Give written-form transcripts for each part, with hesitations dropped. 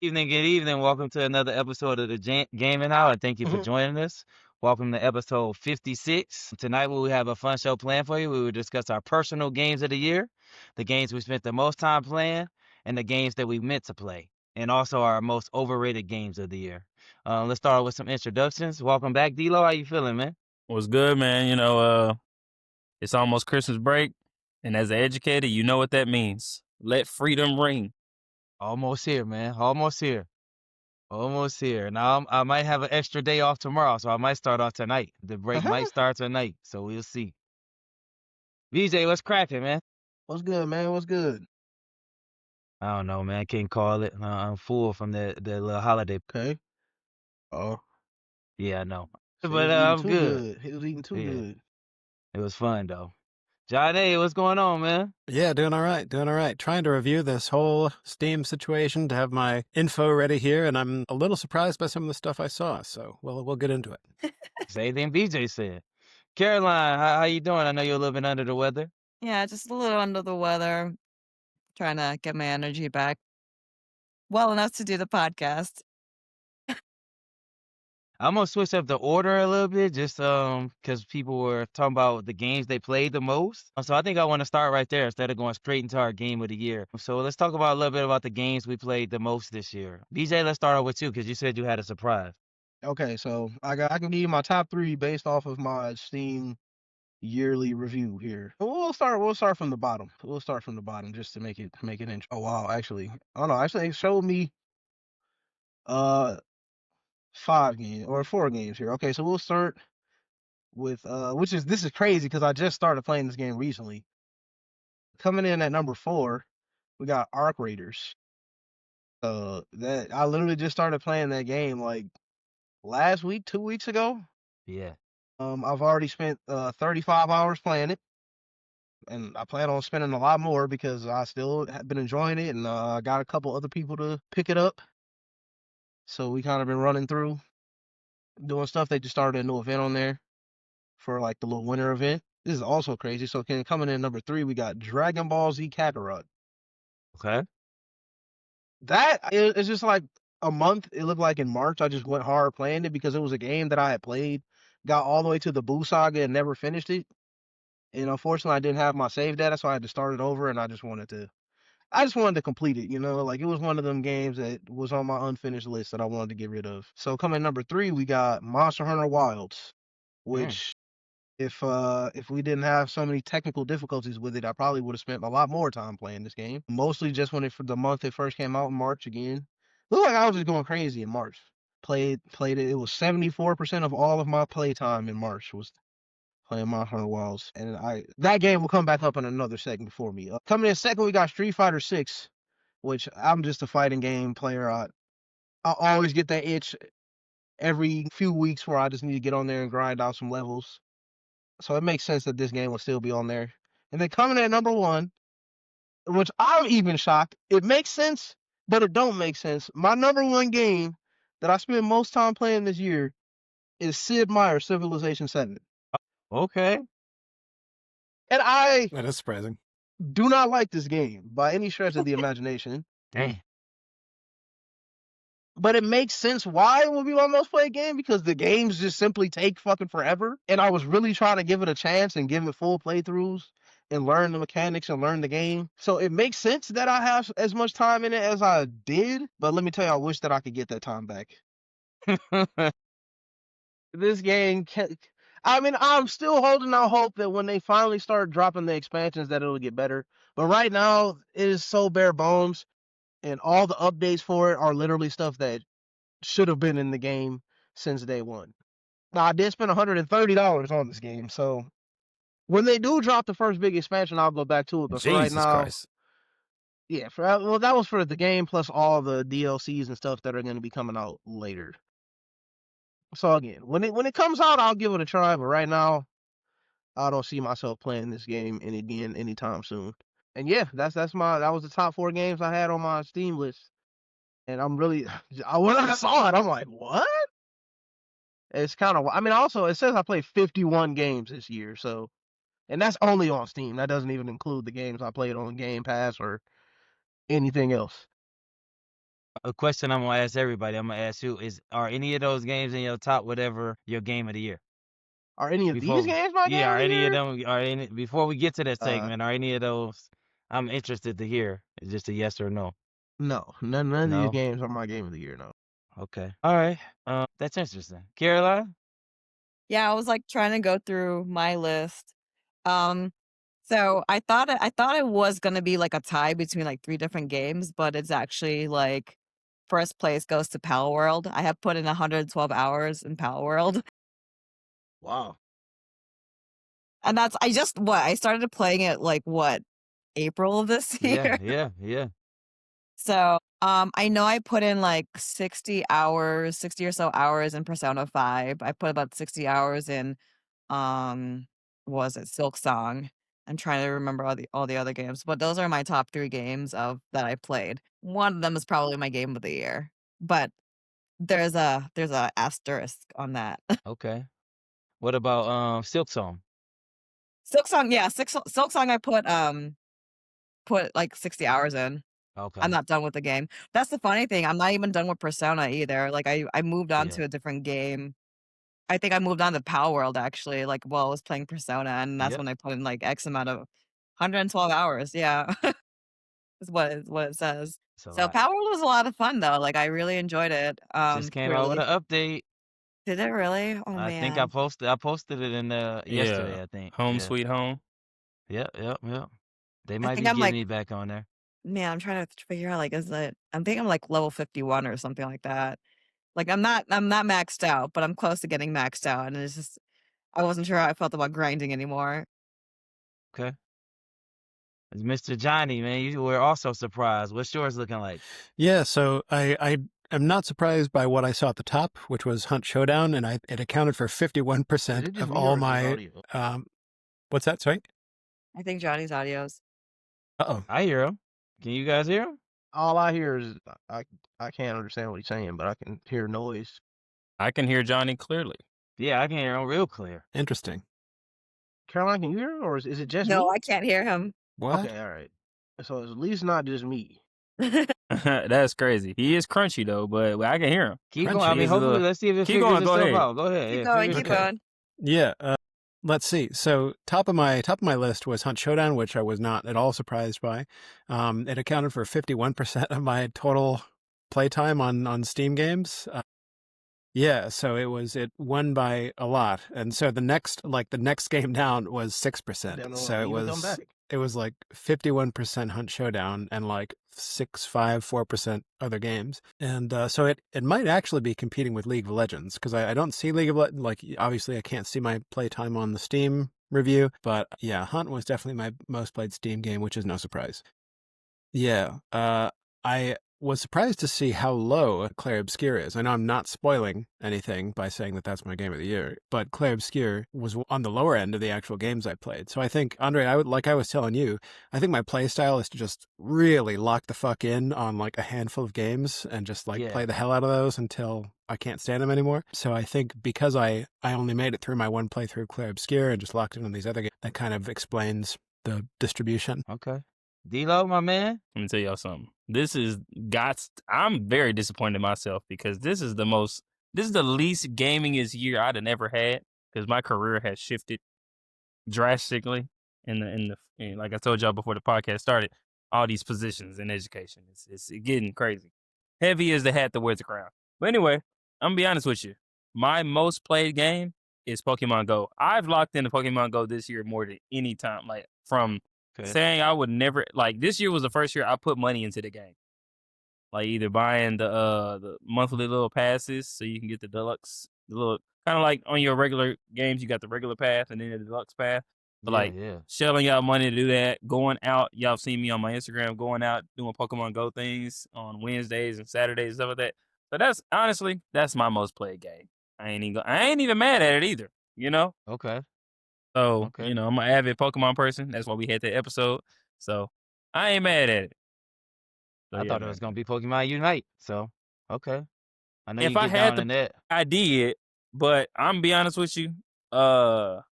Good evening. Welcome to another episode of the Gaming Hour, and thank you for Mhm. joining us. Welcome to episode 56. Tonight, we will have a fun show planned for you. We will discuss our personal games of the year, the games we spent the most time playing, and the games that we meant to play, and also our most overrated games of the year. Let's start with some introductions. Welcome back, D-Lo. How you feeling, man? What's good, man? It's almost Christmas break, and as an educator, you know what that means. Let freedom ring. Almost here, man. Almost here. Almost here. Now I might have an extra day off tomorrow, so I might start off tonight. The break might start tonight, so we'll see. VJ, what's cracking, man? What's good, man? What's good? I don't know, man. Can't call it. I'm full from the little holiday. Okay. Oh, Yeah, I know. so he But was eating I'm too good. good. He was eating too Yeah, good. it was fun though. Jade, what's going on, man? Yeah, doing all right, doing all right. Trying to review this whole Steam situation to have my info ready here, and I'm a little surprised by some of the stuff I saw. So we'll get into it. Same thing BJ said. Caroline, how you doing? I know you're a little bit under the weather. Yeah, just a little under the weather, trying to get my energy back well enough to do the podcast. I'm gonna switch up the order a little bit, just because people were talking about the games they played the most. So I think I want to start right there instead of going straight into our game of the year. So let's talk about a little bit about the games we played the most this year. BJ, let's start off with you because you said you had a surprise. Okay, so I can give you my top 3 based off of my Steam yearly review here. We'll start from the bottom. We'll start from the bottom just to make it oh wow, actually. Oh no, actually it showed me uh 5 games or 4 games here. Okay, so we'll start with this is crazy because I just started playing this game recently. Coming in at number 4, we got Arc Raiders. That I literally just started playing that game like last week, 2 weeks ago. Yeah. I've already spent 35 hours playing it, and I plan on spending a lot more because I still have been enjoying it, and I got a couple other people to pick it up. So we kind of been running through doing stuff. They just started a new event on there for like the little winter event. This is also crazy. So coming in number 3, we got Dragon Ball Z Kakarot. Okay. That is just like a month. It looked like in March. I just went hard playing it because it was a game that I had played, got all the way to the Boo Saga and never finished it. And unfortunately, I didn't have my save data, so I had to start it over. And I just wanted to complete it. Like it was one of them games that was on my unfinished list that I wanted to get rid of. So coming number 3, we got Monster Hunter Wilds, which if we didn't have so many technical difficulties with it, I probably would have spent a lot more time playing this game. Mostly just when for the month it first came out in March again. Looked like I was just going crazy in March. Played it. It was 74% of all of my playtime in March was playing Monster Hunter Wilds, and that game will come back up in another segment for me. Coming in second, we got Street Fighter 6, which I'm just a fighting game player. I always get that itch every few weeks where I just need to get on there and grind out some levels. So it makes sense that this game will still be on there. And then coming in at number 1, which I'm even shocked. It makes sense, but it don't make sense. My number 1 game that I spent most time playing this year is Sid Meier's Civilization 7. Okay. And I That is surprising. do not like this game by any stretch of the imagination. Dang. But it makes sense why it will be my most played game because the games just simply take fucking forever. And I was really trying to give it a chance and give it full playthroughs and learn the mechanics and learn the game. So it makes sense that I have as much time in it as I did. But let me tell you, I wish that I could get that time back. This game I'm still holding out hope that when they finally start dropping the expansions that it'll get better. But right now, it is so bare bones. And all the updates for it are literally stuff that should have been in the game since day one. Now, I did spend $130 on this game, so when they do drop the first big expansion, I'll go back to it. But for right Jesus now, Christ. yeah, that was for the game plus all the DLCs and stuff that are going to be coming out later. So again, when it comes out, I'll give it a try. But right now, I don't see myself playing this game again anytime soon. And yeah, that was the top 4 games I had on my Steam list. And I'm really when I saw it, I'm like, what? It's kind of also it says I played 51 games this year, so and that's only on Steam. That doesn't even include the games I played on Game Pass or anything else. A question I'm gonna ask everybody. I'm gonna ask you: Are any of those games in your top whatever your game of the year? Are any of these Before, games my yeah, game are of the any of year? them? Are any before we get to that Uh, segment? Are any of those? I'm interested to hear. It's just a yes or no. no, none of these No. games are my game of the year. No. Okay. All right. That's interesting. Caroline. Yeah, I was like trying to go through my list. Um, so I thought it was gonna be like a tie between like three different games, but it's actually like first place goes to Pal World. I have put in 112 hours in Pal World. Wow. And that's I started playing it like what, April of this Yeah. year. Yeah. So I know I put in like 60 hours, 60 or so hours in Persona 5. I put about 60 hours in what was it, Silk Song. I'm trying to remember all the other games, but those are my top 3 games of that I played. One of them is probably my game of the year, but there's a asterisk on that. Okay. What about Silk Song? Silk Song, yeah, Silk Song I put like 60 hours in. I'm Okay. not done with the game. That's the funny thing. I'm not even done with Persona either. Like I moved on Yeah. to a different game. I think I moved on to Pal World actually, like while I was playing Persona, and that's Yep. when I put in like X amount of 112 hours. Yeah, is what it says. It's a So lot. Pal World was a lot of fun though. Like I really enjoyed it. Just came out with Clearly, an update. did it really? Oh I think I man, posted. I posted it in Yeah. yesterday. I think. Home Yeah. sweet home. Yep. They I might think be I'm getting like, me back on there. man, I'm trying to figure out like, is it? I think I'm like level 51 or something like that. Like I'm not maxed out, but I'm close to getting maxed out, and it's just I wasn't sure how I felt about grinding anymore. Okay. It's Mr. Johnny, man, you were also surprised. What's yours looking like? Yeah, so I am not surprised by what I saw at the top, which was Hunt Showdown, and it accounted for Is 51% it just of me all or is his my audio? what's that, sorry? I think Johnny's audios. Uh-oh. I hear him. Can you guys hear him? All I hear is I can't understand what he's saying, but I can hear noise. I can hear Johnny clearly. Yeah, I can hear him real clear. Interesting. Caroline, can you hear him, or is it just No, me? I can't hear him. What? Okay, all right. So it's at least not just me. That's crazy. He is crunchy though, but I can hear him. Keep going. I Crunchy. He mean, is a hopefully, little. let's see if it Keep figures going. Go itself ahead. out. Go ahead. Keep Yeah, going, figure keep it out. going. Yeah, let's see. So top of my list was Hunt Showdown, which I was not at all surprised by. It accounted for 51% of my total playtime on Steam games. Yeah, so it won by a lot, and so the next game down was 6%. Then So I'll even come back. it was like 51% Hunt Showdown and like 4% other games, and so it might actually be competing with League of Legends because I don't see League of Legends, like obviously I can't see my playtime on the Steam review, but yeah, Hunt was definitely my most played Steam game, which is no surprise. Yeah, I was surprised to see how low Clair Obscur is. I know I'm not spoiling anything by saying that that's my game of the year, but Clair Obscur was on the lower end of the actual games I played. So I think, Andre, like I was telling you, I think my play style is to just really lock the fuck in on like a handful of games and just like Yeah. play the hell out of those until I can't stand them anymore. So I think because I only made it through my one playthrough of Clair Obscur and just locked in on these other games, that kind of explains the distribution. Okay. D-Lo, my man. Let me tell y'all something. This is I'm very disappointed in myself because this is the least gamingest year I'd have ever had because my career has shifted drastically and like I told y'all before the podcast started, all these positions in education. It's getting crazy. Heavy as the hat that wears the crown. But anyway, I'm gonna be honest with you. My most played game is Pokemon Go. I've locked into Pokemon Go this year more than any time. Like from Okay. saying I would never like this year was the first year I put money into the game. Like either buying the monthly little passes so you can get the deluxe, the little kind of like on your regular games you got the regular pass and then the deluxe pass. But like Yeah. shelling out money to do that, going out, y'all seen me on my Instagram going out doing Pokemon Go things on Wednesdays and Saturdays and stuff like that. So that's honestly that's my most played game. I ain't even mad at it either. You know. Okay. So Okay. you know I'm an avid Pokemon person. That's why we had that episode. So I ain't mad at it. So, I yeah, thought it man. was gonna be Pokemon Unite. So, okay. I know If you I get had down in that. I did, but I'm be honest with you, that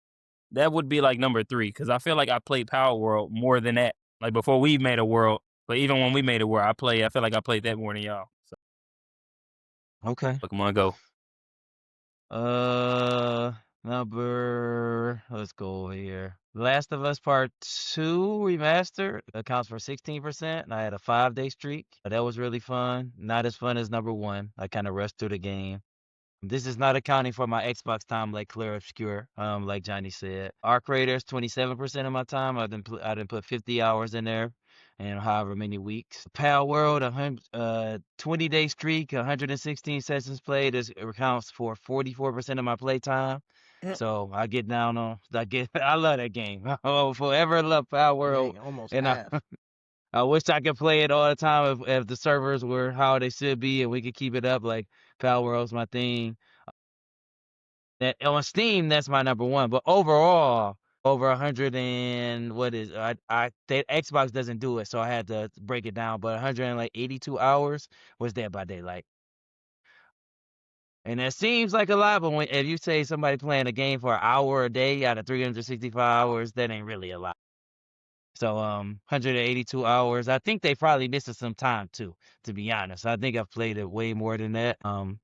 would be like number 3 because I feel like I played Power World more than that. Like before we made a world, but even when we made a world, I feel like I played that more than y'all. So Okay. Pokemon Go. Let's go over here. Last of Us Part 2 remastered accounts for 16%. And I had a 5-day streak. That was really fun. Not as fun as number 1. I kind of rushed through the game. This is not accounting for my Xbox time, like Clear Obscure, like Johnny said. Arc Raiders, 27% of my time. I didn't put 50 hours in there, and however many weeks. Pal World, 20-day streak, 116 sessions played. This accounts for 44% of my play time. So I get down on, I love that game. I will forever love Pal World, Dang, almost and half. I wish I could play it all the time if the servers were how they should be and we could keep it up. Like Pal World's my thing. That on Steam, that's my number 1. But overall, over 100 and what is the Xbox doesn't do it, so I had to break it down. But 182 hours was Dead by Daylight, and that seems like a lot. But if you say somebody playing a game for an hour a day out of 365 hours, that ain't really a lot. So 182 hours. I think they probably missing some time too, to be honest. I think I've played it way more than that. I'm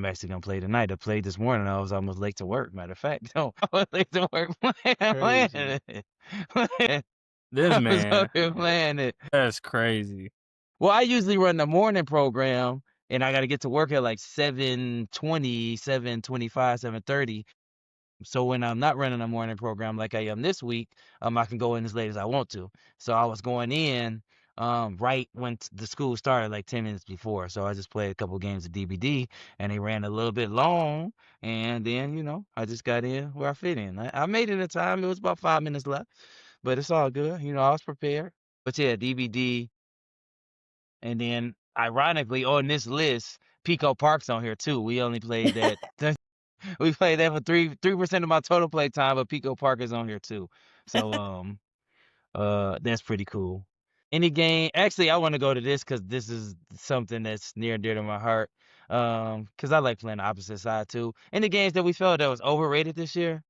actually gonna play tonight. I played this morning. I was almost late to work. Matter of fact, no, I was late to work playing Crazy. it. This I was man, out here playing it. that's crazy. Well, I usually run the morning program, and I got to get to work at like 7:20, 7:25, 7:30. So when I'm not running a morning program like I am this week, I can go in as late as I want to. So I was going in right when the school started, like 10 minutes before. So I just played a couple games of DBD, and they ran a little bit long. And then, I just got in where I fit in. I made it in time. It was about 5 minutes left, but it's all good. I was prepared. But yeah, DBD. And then, ironically, on this list, Pico Park's on here too. We only played that. We played that for 3% of my total play time, but Pico Park is on here too. So that's pretty cool. Any game, actually, I want to go to this because this is something that's near and dear to my heart. Because I like playing the opposite side too. Any games that we felt that was overrated this year?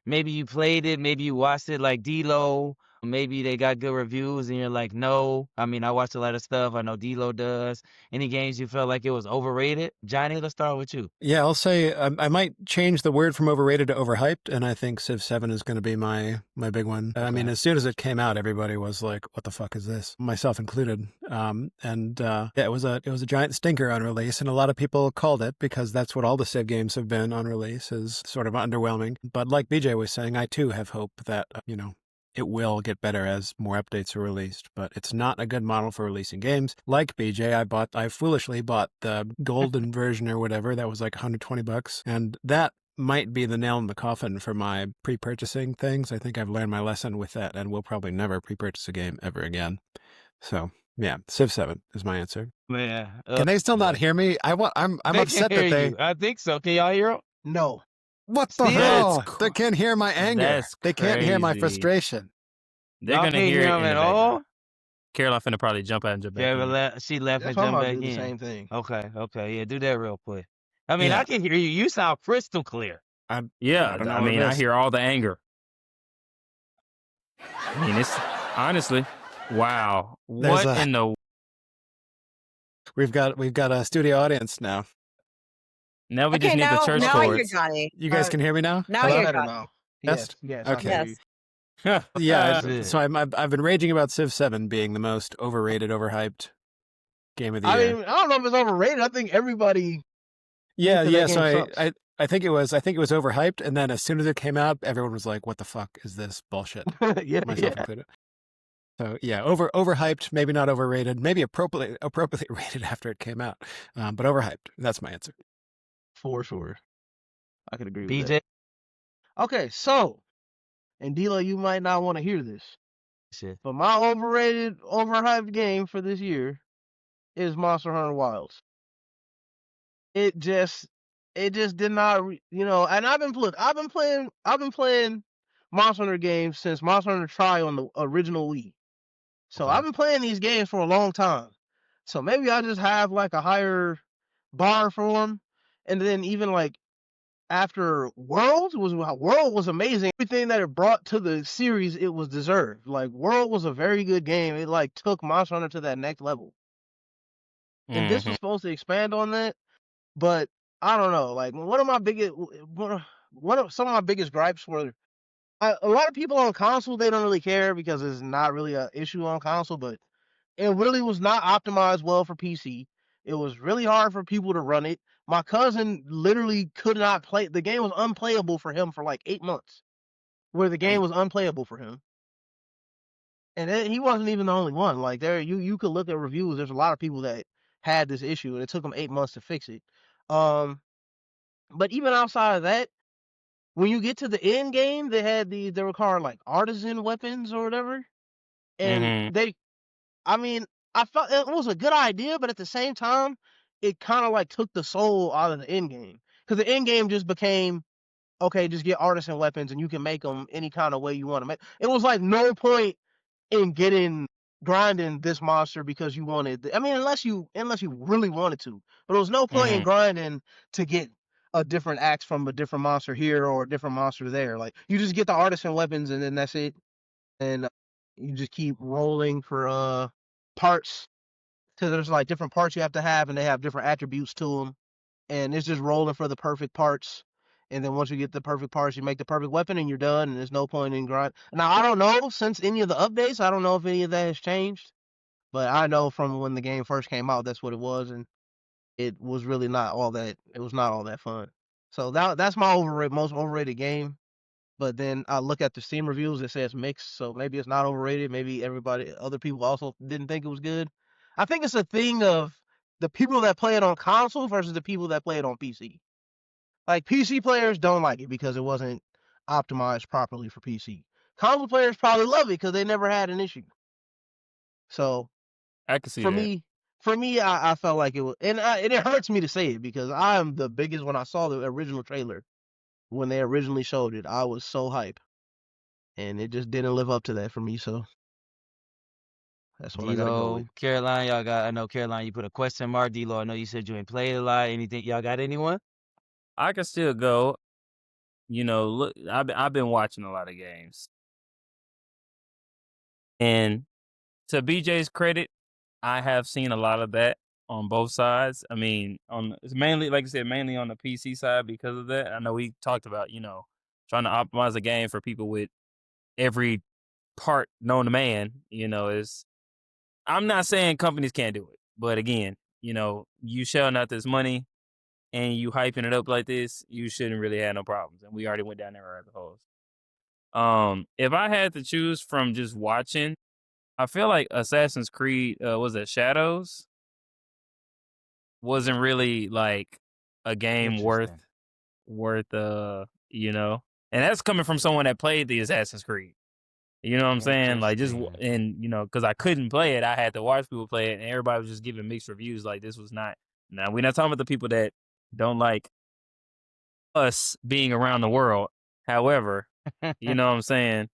Maybe you played it, maybe you watched it, like D-Lo. Maybe they got good reviews and you're like, no. I mean, I watch a lot of stuff. I know D-Lo does. Any games you felt like it was overrated? Johnny, let's start with you. Yeah, I'll say I might change the word from overrated to overhyped, and I think Civ 7 is going to be my big one. I mean, Okay. as soon as it came out, everybody was like, "What the fuck is this?" Myself included. Yeah, it was a giant stinker on release, and a lot of people called it because that's what all the Civ games have been on release, is sort of underwhelming. But like BJ was saying, I too have hope that it will get better as more updates are released, but it's not a good model for releasing games. Like BJ, I foolishly bought the golden version or whatever. That was like $120, and that might be the nail in the coffin for my pre-purchasing things. I think I've learned my lesson with that, and will probably never pre-purchase a game ever again. So yeah, Civ 7 is my answer. Man, Can they still not hear me? I'm they upset can hear that they. you. I think so. Can y'all hear them? No. What the Still? hell? That's They can't hear my anger. That's They can't hear my crazy. frustration. They're Y'all gonna can't hear it them in the at background. all? Caroline finna probably jump out and jump back in. She left That's and why I'm jumped about to back do the in. same thing. Okay. Yeah, do that real quick. I mean, Yeah. I can hear you. You sound crystal clear. Yeah, I don't know I what mean, it I is. hear all the anger. I mean, it's honestly, wow. There's What a- in the? We've got a studio audience now. Now we Okay, just need the church now I hear chords. Johnny. You guys can hear me now? Now I Hello? hear Better Johnny. now. Yes? Yes, I Okay. can hear you. Yes. Yeah. That's it. So I've been raging about Civ 7 being the most overrated, overhyped game of the I year. mean, I don't know if it's overrated. I think everybody. Yeah. think that Yeah. game So sucks. I think it was overhyped, and then as soon as it came out, everyone was like, "What the fuck is this bullshit?" yeah, Myself yeah. included. So yeah, overhyped, maybe not overrated, maybe appropriately rated after it came out, but overhyped. That's my answer. For sure. I could agree with BJ? that. Okay, so, and Dilo, you might not want to hear this, Shit. but my overrated, overhyped game for this year is Monster Hunter Wilds. It just did not, and I've been playing Monster Hunter games since Monster Hunter Tri on the original Wii. So Okay. I've been playing these games for a long time. So maybe I just have like a higher bar for them, and then even like after World was amazing. Everything that it brought to the series, it was deserved. Like World was a very good game. It like took Monster Hunter to that next level. And this was supposed to expand on that. But I don't know. Like one of some of my biggest gripes were a lot of people on console, they don't really care because it's not really an issue on console, but it really was not optimized well for PC. It was really hard for people to run it. My cousin literally could not play. The game was unplayable for him for like 8 months, where the game Dang. was unplayable for him. And he wasn't even the only one. Like you could look at reviews. There's a lot of people that had this issue, and it took them 8 months to fix it. But even outside of that, when you get to the end game, they were called like artisan weapons or whatever, and Mm-hmm. I mean, I felt it was a good idea, but at the same time, it kind of like took the soul out of the end game because the end game just became okay, just get artisan weapons and you can make them any kind of way you want to make. It was like no point in grinding this monster because you wanted. I mean, unless you really wanted to, but there was no point in Mm-hmm. grinding to get a different axe from a different monster here or a different monster there. Like you just get the artisan weapons and then that's it, and you just keep rolling for parts. Because there's like different parts you have to have, and they have different attributes to them, and it's just rolling for the perfect parts. And then once you get the perfect parts, you make the perfect weapon, and you're done. And there's no point in grind. Now I don't know since any of the updates. I don't know if any of that has changed, but I know from when the game first came out, that's what it was, and it was really not all that. It was not all that fun. So that's my most overrated game. But then I look at the Steam reviews, it says mixed, so maybe it's not overrated. Maybe other people also didn't think it was good. I think it's a thing of the people that play it on console versus the people that play it on PC. Like PC players don't like it because it wasn't optimized properly for PC. Console players probably love it because they never had an issue. So I can see for that. me, I felt like it was, and it hurts me to say it because I am the biggest. When I saw the original trailer, when they originally showed it, I was so hype. And it just didn't live up to that for me. So that's what I gotta go with. D-Lo, Caroline, y'all got. I know Caroline, you put a question mark. D-Lo, I know you said you ain't played a lot. Anything? Y'all got anyone? I can still go. Look, I've been watching a lot of games, and to BJ's credit, I have seen a lot of that on both sides. I mean, it's mainly, like I said, mainly on the PC side because of that. I know we talked about, trying to optimize a game for people with every part known to man. Is I'm not saying companies can't do it, but again, you shelling out this money and you hyping it up like this, you shouldn't really have no problems. And we already went down there rabbit holes. If I had to choose from just watching, I feel like Assassin's Creed was it Shadows wasn't really like a game Interesting. and that's coming from someone that played the Assassin's Creed. You know what I'm saying? Like Interesting. and because I couldn't play it, I had to watch people play it, and everybody was just giving mixed reviews. Like this was not. Now we're not talking about the people that don't like us being around the world. However, you know what I'm saying?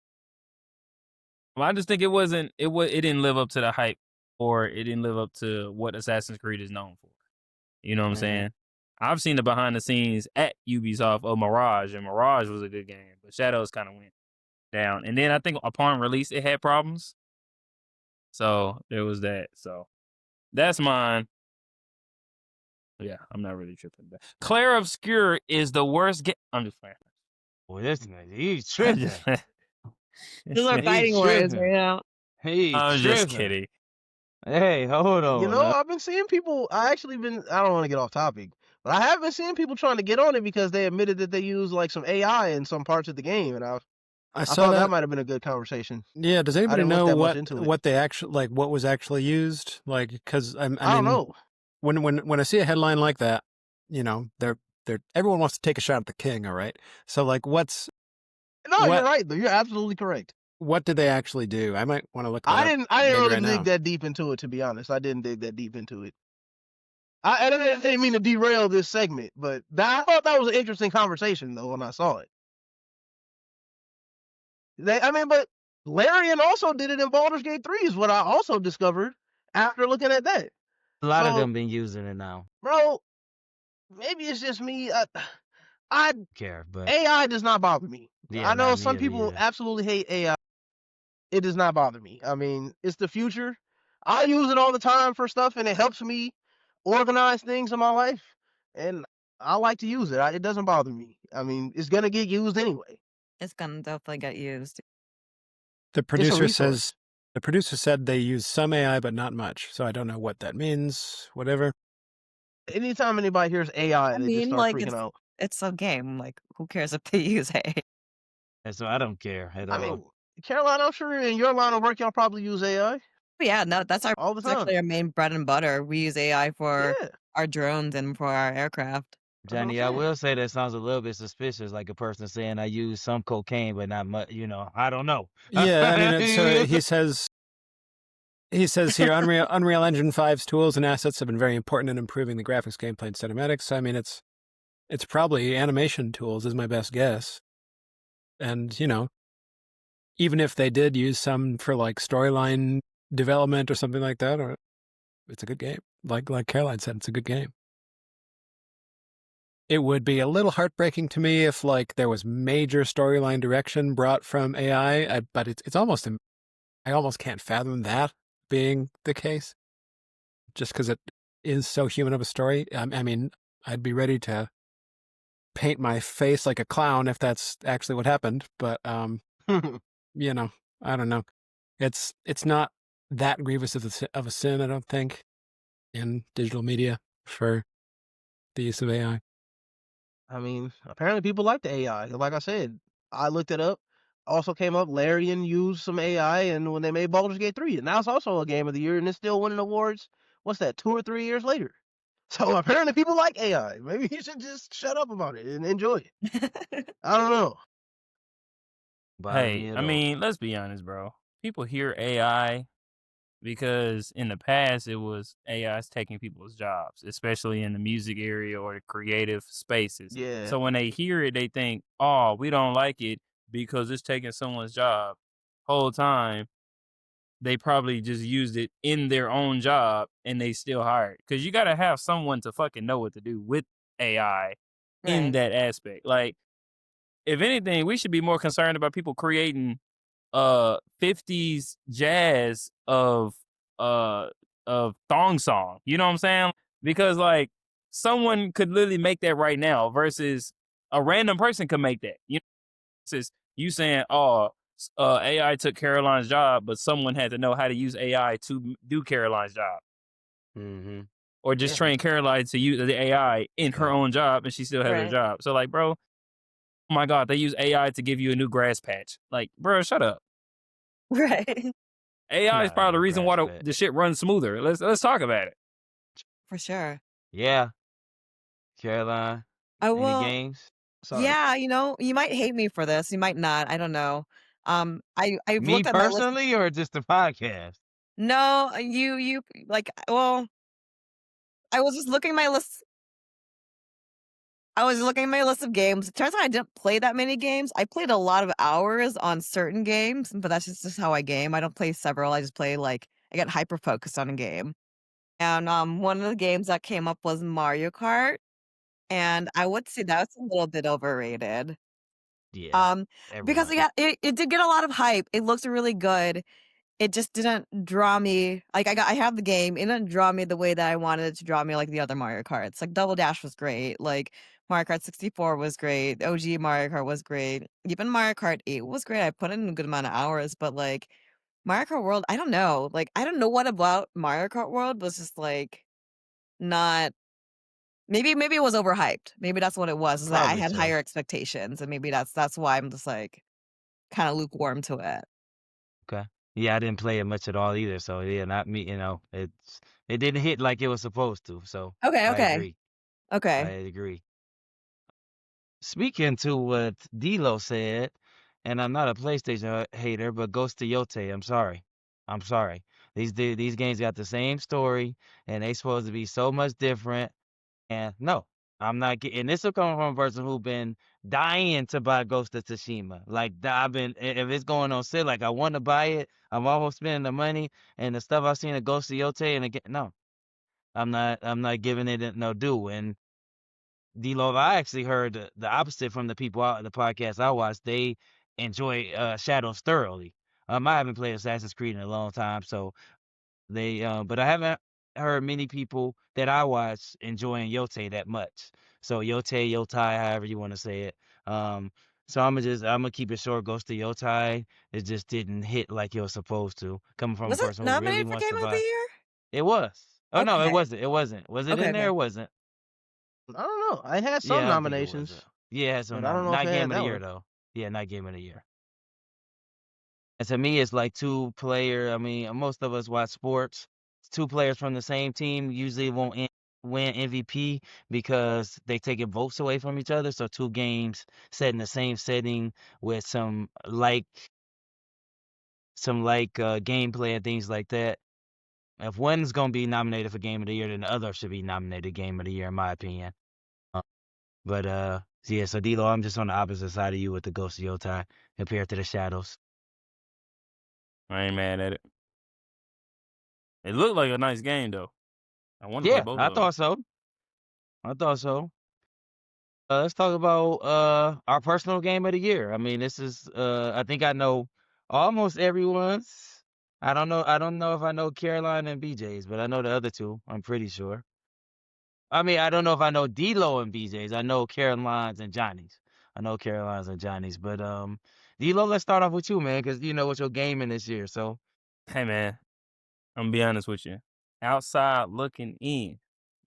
Well, I just think it wasn't. It didn't live up to the hype, or it didn't live up to what Assassin's Creed is known for. You know what I'm saying? I've seen the behind the scenes at Ubisoft of Mirage, and Mirage was a good game, but Shadows kind of went down. And then I think upon release, it had problems. So there was that. So that's mine. Yeah, I'm not really tripping. Claire Obscure is the worst game. I'm just playing. Well, this nigga, he's I'm tripping. just, Those are He fighting words tripping. right now. He I'm just tripping. kidding. Hey, hold You on. know, I've been seeing people. I don't want to get off topic, but I have been seeing people trying to get on it because they admitted that they use like some AI in some parts of the game, and I I saw thought that that. might have been a good conversation. Yeah. Does I anybody didn't look know that much into it. what they actually like? What was actually used? Like, because I I don't mean, know. when I see a headline like that, they're everyone wants to take a shot at the king. All right. So like, No, you're what right though. You're absolutely correct. what did they actually do? I might want to look that I up. didn't maybe really right dig now. that deep into it, to be honest. I didn't dig that deep into it. I didn't mean to derail this segment, but I thought that was an interesting conversation though when I saw it. But Larian also did it in Baldur's Gate 3 is what I also discovered after looking at that. A lot of So, them been using it now. bro, maybe it's just me. I Care, but AI does not bother me. yeah, I know not me some either. people Yeah. absolutely hate AI. It does not bother me. I mean, it's the future. I use it all the time for stuff, and it helps me organize things in my life. and I like to use it. It doesn't bother me. I mean, it's gonna get used anyway. It's gonna definitely get used. The It's a producer resource. said they use some AI, but not much. So I don't know what that means. Whatever. Anytime anybody hears AI, I they just mean, start like freaking out. it's a game. Like, who cares if they use it? And so I don't care at I all. mean, Caroline, I'm sure in your line of work, y'all probably use AI Yeah, no, that's all the time. actually our main bread and butter. We use AI for Yeah, our drones and for our aircraft. that's what I'm Johnny, I saying. will say that sounds a little bit suspicious, like a person saying I use some cocaine, but not much. I don't know. Yeah, I mean, so he says here Unreal Engine 5's tools and assets have been very important in improving the graphics, gameplay, and cinematics. I mean, it's probably animation tools is my best guess. And even if they did use some for like storyline development or something like that, or it's a good game. Like Caroline said, it's a good game. It would be a little heartbreaking to me if like there was major storyline direction brought from AI, but it's almost I almost can't fathom that being the case, just because it is so human of a story. I mean, I'd be ready to paint my face like a clown if that's actually what happened, but I don't know. It's not that grievous of a sin, I don't think, in digital media for the use of AI. I mean, apparently people like the AI. Like I said, I looked it up. Also came up, Larian used some AI, and when they made Baldur's Gate 3, and now it's also a game of the year, and it's still winning awards. What's that, 2 or 3 years later? So apparently people like AI. Maybe you should just shut up about it and enjoy it. I don't know. Bother me Hey, at I all. mean, let's be honest, bro. People hear AI because in the past it was AI's taking people's jobs, especially in the music area or the creative spaces. Yeah. So when they hear it, they think, "Oh, we don't like it because it's taking someone's job." Whole time they probably just used it in their own job and they still hired. Because you got to have someone to fucking know what to do with AI in Right. that aspect. Like, if anything, we should be more concerned about people creating 50s jazz of thong song. You know what I'm saying? Because like someone could literally make that right now versus a random person could make that. Versus you saying, "Oh, AI took Caroline's job, but someone had to know how to use AI to do Caroline's job." Mm-hmm. Or just Yeah. train Caroline to use the AI in her Yeah. own job and she still has her Right. job. So like, bro, oh my God, they use AI to give you a new grass patch. Like, bro, shut up. Right. AI is Not a probably the new reason grass why patch. the shit runs smoother. Let's talk about it. For sure. Yeah, Caroline. I Any will. games? Sorry. Yeah, you might hate me for this. You might not. I don't know. I've Me looked at my list. personally, or just the podcast? No, you like. Well, I was just looking at my list. I was looking at my list of games. It turns out I didn't play that many games. I played a lot of hours on certain games, but that's just how I game. I don't play several. I just play like I get hyper focused on a game. And one of the games that came up was Mario Kart, and I would say that's a little bit overrated. Yeah, Um, because everybody. yeah, it did get a lot of hype. It looks really good. It just didn't draw me. Like I have the game. It didn't draw me the way that I wanted it to draw me, like the other Mario Karts. Like Double Dash was great. Like Mario Kart 64 was great. OG Mario Kart was great. Even Mario Kart 8 was great. I put in a good amount of hours, but like Mario Kart World, I don't know. Like I don't know what about Mario Kart World was just like not. Maybe it was overhyped. Maybe that's what it was. Is that I Probably had so. higher expectations, and maybe that's why I'm just like kind of lukewarm to it. Okay. Yeah, I didn't play it much at all either. So yeah, not me. It didn't hit like it was supposed to. So Okay, I okay, agree. I okay. agree. Speaking to what D'Lo said, and I'm not a PlayStation hater, but Ghost of Yote, I'm sorry. I'm sorry. These games got the same story, and they supposed to be so much different. And no, I'm not getting. And this will come from a person who been dying to buy Ghost of Tsushima. Like I've been, if it's going on sale, like I want to buy it. I'm almost spending the money, and the stuff I've seen of Ghost of Yote, and again, no, I'm not. I'm not giving it no due. And D-Lo, I actually heard the opposite from the people out the podcast I watched. They enjoy Shadows thoroughly. I haven't played Assassin's Creed in a long time, so but I haven't. heard many people that I watch enjoying Yote that much. So Yote, Yotai, however you want to say it. So I'm gonna keep it short. Goes to Yotai. It just didn't hit like it was supposed to. Coming from a Was it person who really nominated for wants Game to of the buy. Year? It was. Oh no, it Okay. wasn't. It wasn't. Was it Okay, in there? okay. It wasn't. I don't know. I had some Yeah, I don't think it was. nominations, Yeah, it had some but I don't know if not it game had of the that year one. though. Yeah, not game of the year. And to me, it's like two player. I mean, most of us watch sports. Two players from the same team usually won't win MVP because they taking votes away from each other. So two games set in the same setting with some gameplay and things like that. If one's gonna be nominated for Game of the Year, then the other should be nominated Game of the Year, in my opinion. Uh, but yeah. So D'Lo, I'm just on the opposite side of you with the Ghost of Yotai compared to the Shadows. I ain't mad at it. It looked like a nice game though. I want to play Yeah, both I of them. thought so. I thought so. Let's talk about our personal game of the year. I mean, this is I think I know almost everyone's. I don't know if I know Caroline and BJ's, but I know the other two. I'm pretty sure. I mean, I don't know if I know D-Lo and BJ's. I know Caroline's and Johnny's. I know Caroline's and Johnny's, but D-Lo, let's start off with you, man, because you know what your gaming this year. So Hey man, I'm gonna be honest with you. Outside looking in.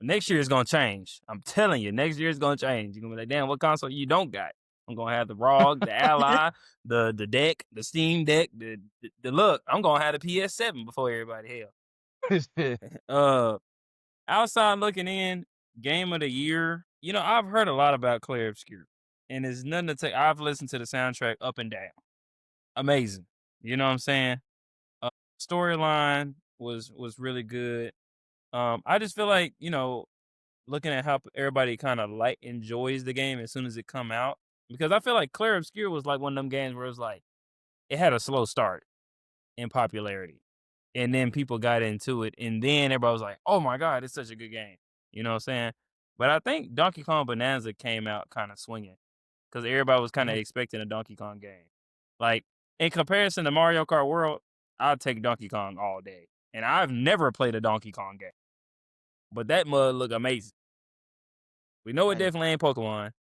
Next year is gonna change. I'm telling you, next year is gonna change. You're gonna be like, damn, what console you don't got? I'm gonna have the ROG, the Ally, the deck, the Steam Deck, the look. I'm gonna have the PS7 before everybody hell. Outside looking in, game of the year. You know, I've heard a lot about Claire Obscure, and it's nothing to take. I've listened to the soundtrack up and down. Amazing. You know what I'm saying? Storyline was really good. I just feel like, you know, looking at how everybody kind of like enjoys the game as soon as it come out, because I feel like Claire Obscure was like one of them games where it was like it had a slow start in popularity, and then people got into it, and then everybody was like, "Oh my god, it's such a good game." You know what I'm saying? But I think Donkey Kong Bonanza came out kind of swinging because everybody was kind of Mhm. expecting a Donkey Kong game. Like in comparison to Mario Kart World, I'll take Donkey Kong all day, and I've never played a Donkey Kong game, but that mud look amazing. We know it Like, definitely ain't Pokemon,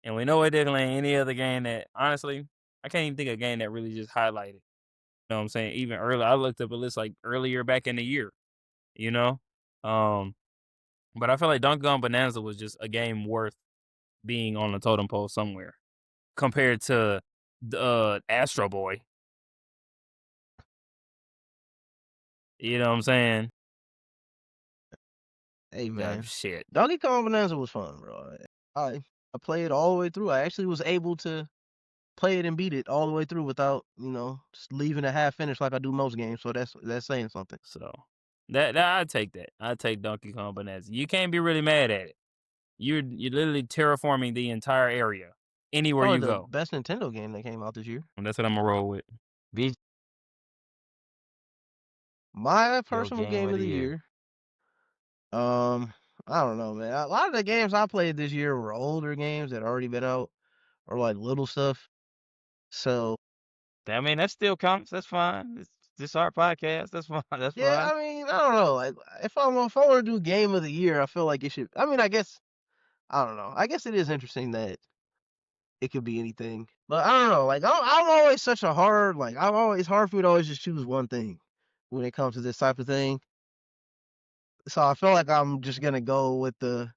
and we know it definitely ain't any other game that, honestly, I can't even think of a game that really just highlighted. You know what I'm saying? Even early, I looked up a list like earlier back in the year, you know? Um, but I feel like Donkey Kong Bonanza was just a game worth being on the totem pole somewhere compared to Astro Boy. You know what I'm saying? hey man, Shit. Donkey Kong Bonanza was fun, bro. I played all the way through. I actually was able to play it and beat it all the way through without, just leaving a half finish like I do most games. So that's saying something. So that I'd take that. I'd take Donkey Kong Bonanza. You can't be really mad at it. You're literally terraforming the entire area anywhere Probably you the go. best Nintendo game that came out this year. And that's what I'm gonna roll with. BJ, My your personal game game of of the the year. year. I don't know, man. A lot of the games I played this year were older games that already been out or like little stuff. So I mean, that still counts. That's fine. It's just our podcast. That's fine. That's yeah, fine. I mean, I don't know. Like if I want to do game of the year, I feel like it should. I mean, I guess I don't know. I guess it is interesting that it could be anything, but I don't know. Like I'm always such a hard like I'm always it's hard for me to always just choose one thing when it comes to this type of thing. So I feel like I'm just gonna go with the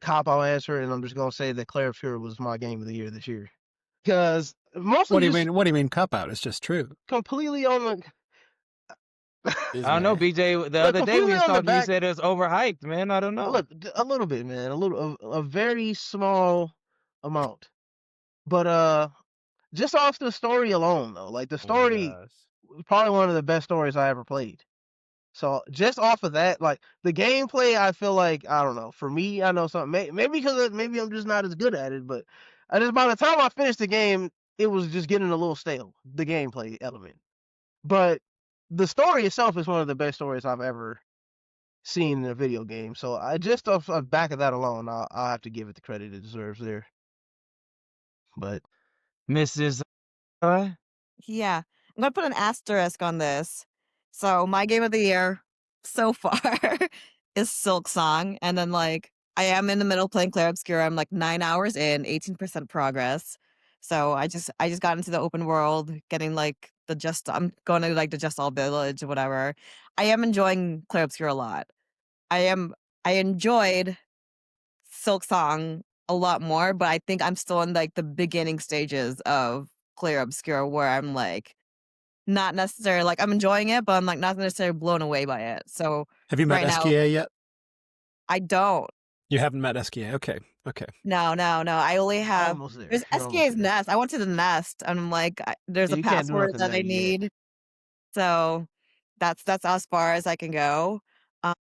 cop out answer, and I'm just gonna say that Claire Pure was my game of the year this year because mostly What do you just mean? What do you mean cop out? It's just true. completely on the This I don't know, man. BJ. The look other day we completely was on the talking. You back. said it's overhyped, man. I don't know. Look a little bit, man, a very small amount, but just off the story alone though, like the Oh my story gosh. was probably one of the best stories I ever played. So just off of that, like the gameplay, I feel like I don't know. For me, I know something. Maybe because maybe I'm just not as good at it, but I just by the time I finished the game, it was just getting a little stale. The gameplay element, but the story itself is one of the best stories I've ever seen in a video game. So I just off the back of that alone, I'll have to give it the credit it deserves there. But Mrs. Yeah. I'm gonna put an asterisk on this. So my game of the year so far is Silk Song. And then like I am in the middle playing Clair Obscura. I'm like 9 hours in, 18% progress. So I just got into the open world, getting like I'm going to like the Just All Village or whatever. I am enjoying Clair Obscura a lot. I enjoyed Silk Song a lot more, but I think I'm still in like the beginning stages of Clair Obscura where I'm like not necessarily like I'm enjoying it, but I'm like not necessarily blown away by it. So Have you met right now SKA yet? I don't. You haven't met SKA. Okay. No. I only have Almost there. there's You're almost SKA's there. Nest. I went to the Nest and I'm like there's a You can't do password nothing that there I yet. need. So that's as far as I can go. Um,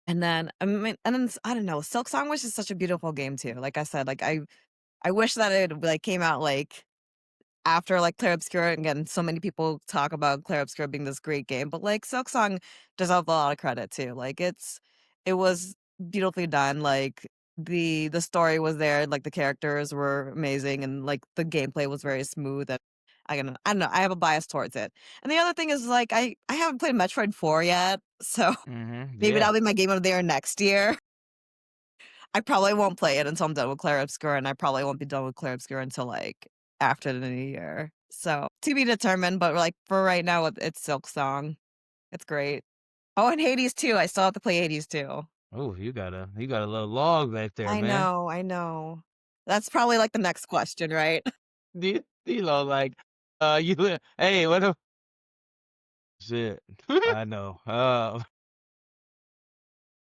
and then I don't know. Silk Song was just such a beautiful game too. Like I said, like I wish that it like came out like after like Clair Obscura. Again, so many people talk about Clair Obscura being this great game, but like Silk Song deserves a lot of credit too. Like it was beautifully done. Like the story was there, like the characters were amazing, and like the gameplay was very smooth. And I don't know, I have a bias towards it. And the other thing is like I haven't played Metroid 4 yet, so maybe Yeah. that'll be my game of the year next year. I probably won't play it until I'm done with Clair Obscura, and I probably won't be done with Clair Obscura until like after the new year. So to be determined, but like for right now, it's Silk Song. It's great. Oh, and Hades too. I still have to play Hades too. Oh, you got a little log back there, man. I know. That's probably like the next question, right? D-Lo, like, hey, what the shit? I know.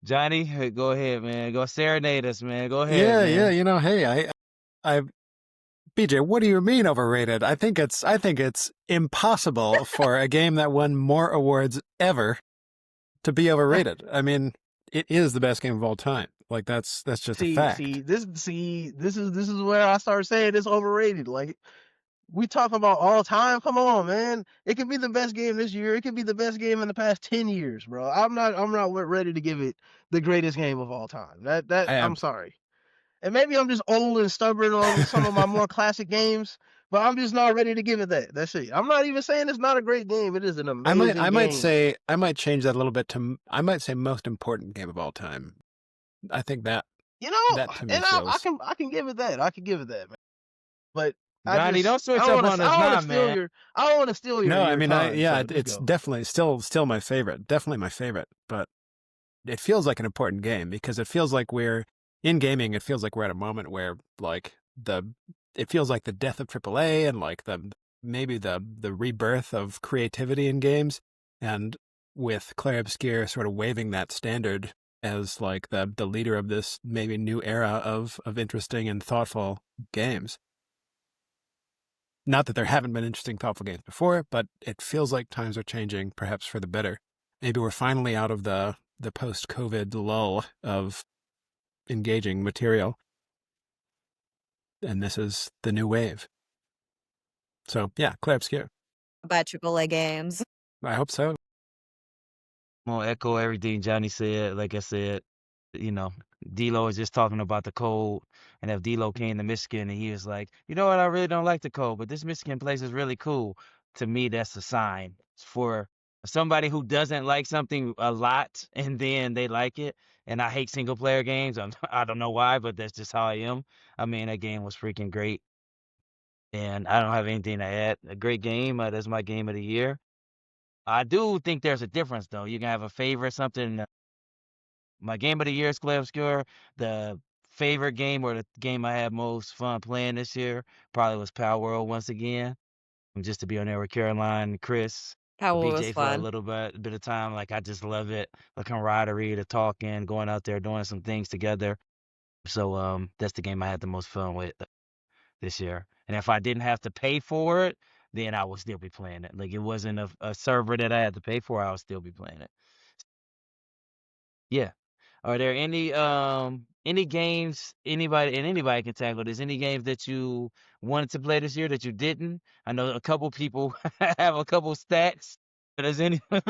Johnny, hey, go ahead, man. Go serenade us, man. Go ahead, Yeah. man. You know, hey, I BJ, what do you mean overrated? I think it's impossible for a game that won more awards ever to be overrated. I mean, it is the best game of all time. Like that's just a fact. This is where I start saying it's overrated. Like we talk about all time. Come on, man. It could be the best game this year. It could be the best game in the past 10 years, bro. I'm not ready to give it the greatest game of all time. I am. I'm sorry. And maybe I'm just old and stubborn on some of my more classic games, but I'm just not ready to give it that. That's it. I'm not even saying it's not a great game. It is an amazing I might game. say I might change that a little bit to I might say most important game of all time. I think that that to me and feels. I can give it that. I can give it that, man. But Johnny, don't switch I don't up want on us to now, steal man. I don't want to steal No, I your mean, time. So just it's go. definitely still my favorite. Definitely my favorite, but it feels like an important game because it feels like we're in gaming. It feels like we're at a moment where like it feels like the death of AAA and like maybe the rebirth of creativity in games. And with Clair Obscur sort of waving that standard as like the leader of this maybe new era of interesting and thoughtful games. Not that there haven't been interesting, thoughtful games before, but it feels like times are changing, perhaps for the better. Maybe we're finally out of the post-COVID lull of engaging material, and this is the new wave. So yeah, Clair Obscur. By AAA games. I hope so. I'm gonna echo everything Johnny said. Like I said, D-Lo is just talking about the cold. And if D-Lo came to Michigan and he was like, you know what, I really don't like the cold, but this Michigan place is really cool. To me, that's a sign for somebody who doesn't like something a lot and then they like it. And I hate single player games. I don't know why, but that's just how I am. I mean, that game was freaking great. And I don't have anything to add. A great game. That's my game of the year. I do think there's a difference, though. You can have a favorite, something. My game of the year is Clair Obscur. The favorite game or the game I had most fun playing this year probably was Power World once again. Just to be on there with Caroline, Chris, How it was BJ for a fun. little bit of time. Like I just love it. The camaraderie, the talking, going out there doing some things together. So that's the game I had the most fun with this year. And if I didn't have to pay for it, then I would still be playing it. Like it wasn't a server that I had to pay for, I would still be playing it. Yeah. Are there any games anybody can tackle this? Any games that you wanted to play this year that you didn't? I know a couple people have a couple stats. But is any So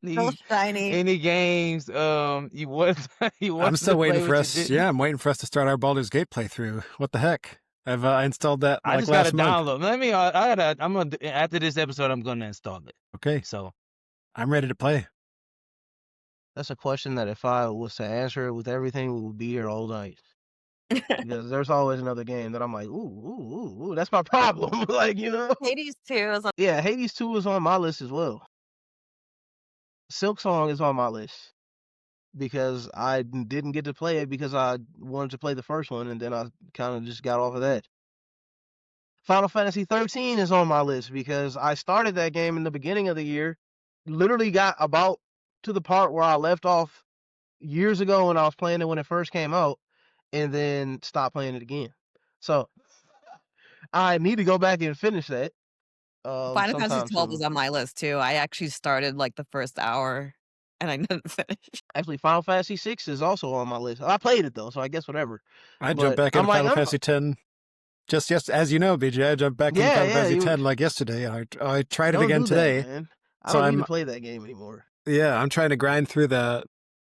any shiny. any games you want you I'm wanted to still waiting play for but you us. didn't? Yeah, I'm waiting for us to start our Baldur's Gate playthrough. What the heck? I've installed that I like just gotta last month. download. I'm gonna after this episode I'm gonna install it. Okay, So I'm ready to play. That's a question that if I was to answer it with everything, we would be here all night. Because there's always another game that I'm like, ooh, that's my problem. Like, Hades 2 is Yeah, Hades 2 is on my list as well. Silk Song is on my list because I didn't get to play it because I wanted to play the first one, and then I kind of just got off of that. Final Fantasy 13 is on my list because I started that game in the beginning of the year, literally got about to the part where I left off years ago when I was playing it when it first came out, and then stopped playing it again. So I need to go back and finish that Final Fantasy sometime 12 soon. is on my list too. I actually started like the first hour and I didn't finish. Actually, Final Fantasy 6 is also on my list. I played it though, so I guess whatever. I But jumped back I'm into like, Final Fantasy 10 just as you know, BJ. I jumped back into Final Fantasy 10 like yesterday. I tried it don't again do today. that, man. I So don't need to play that game anymore. Yeah, I'm trying to grind through the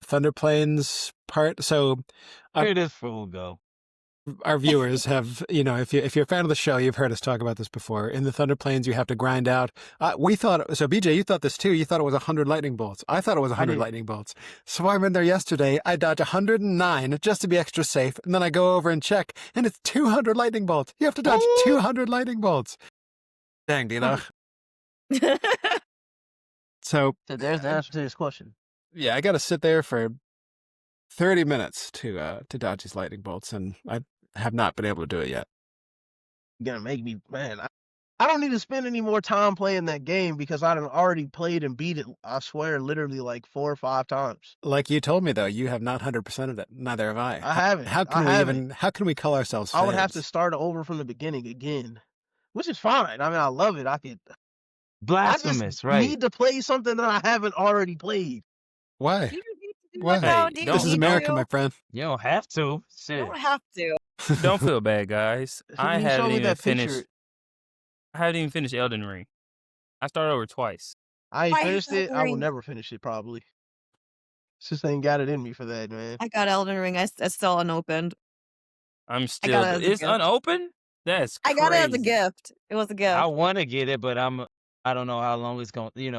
Thunder Plains part. So Where this fool go? our viewers have, if you're a fan of the show, you've heard us talk about this before. In the Thunder Plains, you have to grind out. We thought, so BJ, you thought this too. You thought it was 100 lightning bolts. I thought it was 100 lightning bolts. So I went there yesterday. I dodged 109 just to be extra safe. And then I go over and check, and it's 200 lightning bolts. You have to dodge 200 lightning bolts. Dang, Dilo. So there's the answer to this question. Yeah, I got to sit there for 30 minutes to dodge these lightning bolts, and I have not been able to do it yet. You're gonna make me, man. I don't need to spend any more time playing that game because I already played and beat it. I swear, literally like 4 or 5 times. Like you told me though, you have not 100%ed it. Neither have I. I haven't. How can we call ourselves fans? I would have to start over from the beginning again, which is fine. I mean, I love it. Blasphemous, I just right? need to play something that I haven't already played. Why? Why? Hey, this is America, my friend. You don't have to. Shit. You don't have to. Don't feel bad, guys. I haven't even finished. I haven't even finished Elden Ring. I started over twice. I ain't finished it. I will never finish it, probably. Just ain't got it in me for that, man. I got Elden Ring. It's still unopened. I'm still. It's unopened? That's crazy. I got it as a gift. It was a gift. I want to get it, but I don't know how long it's going to, putting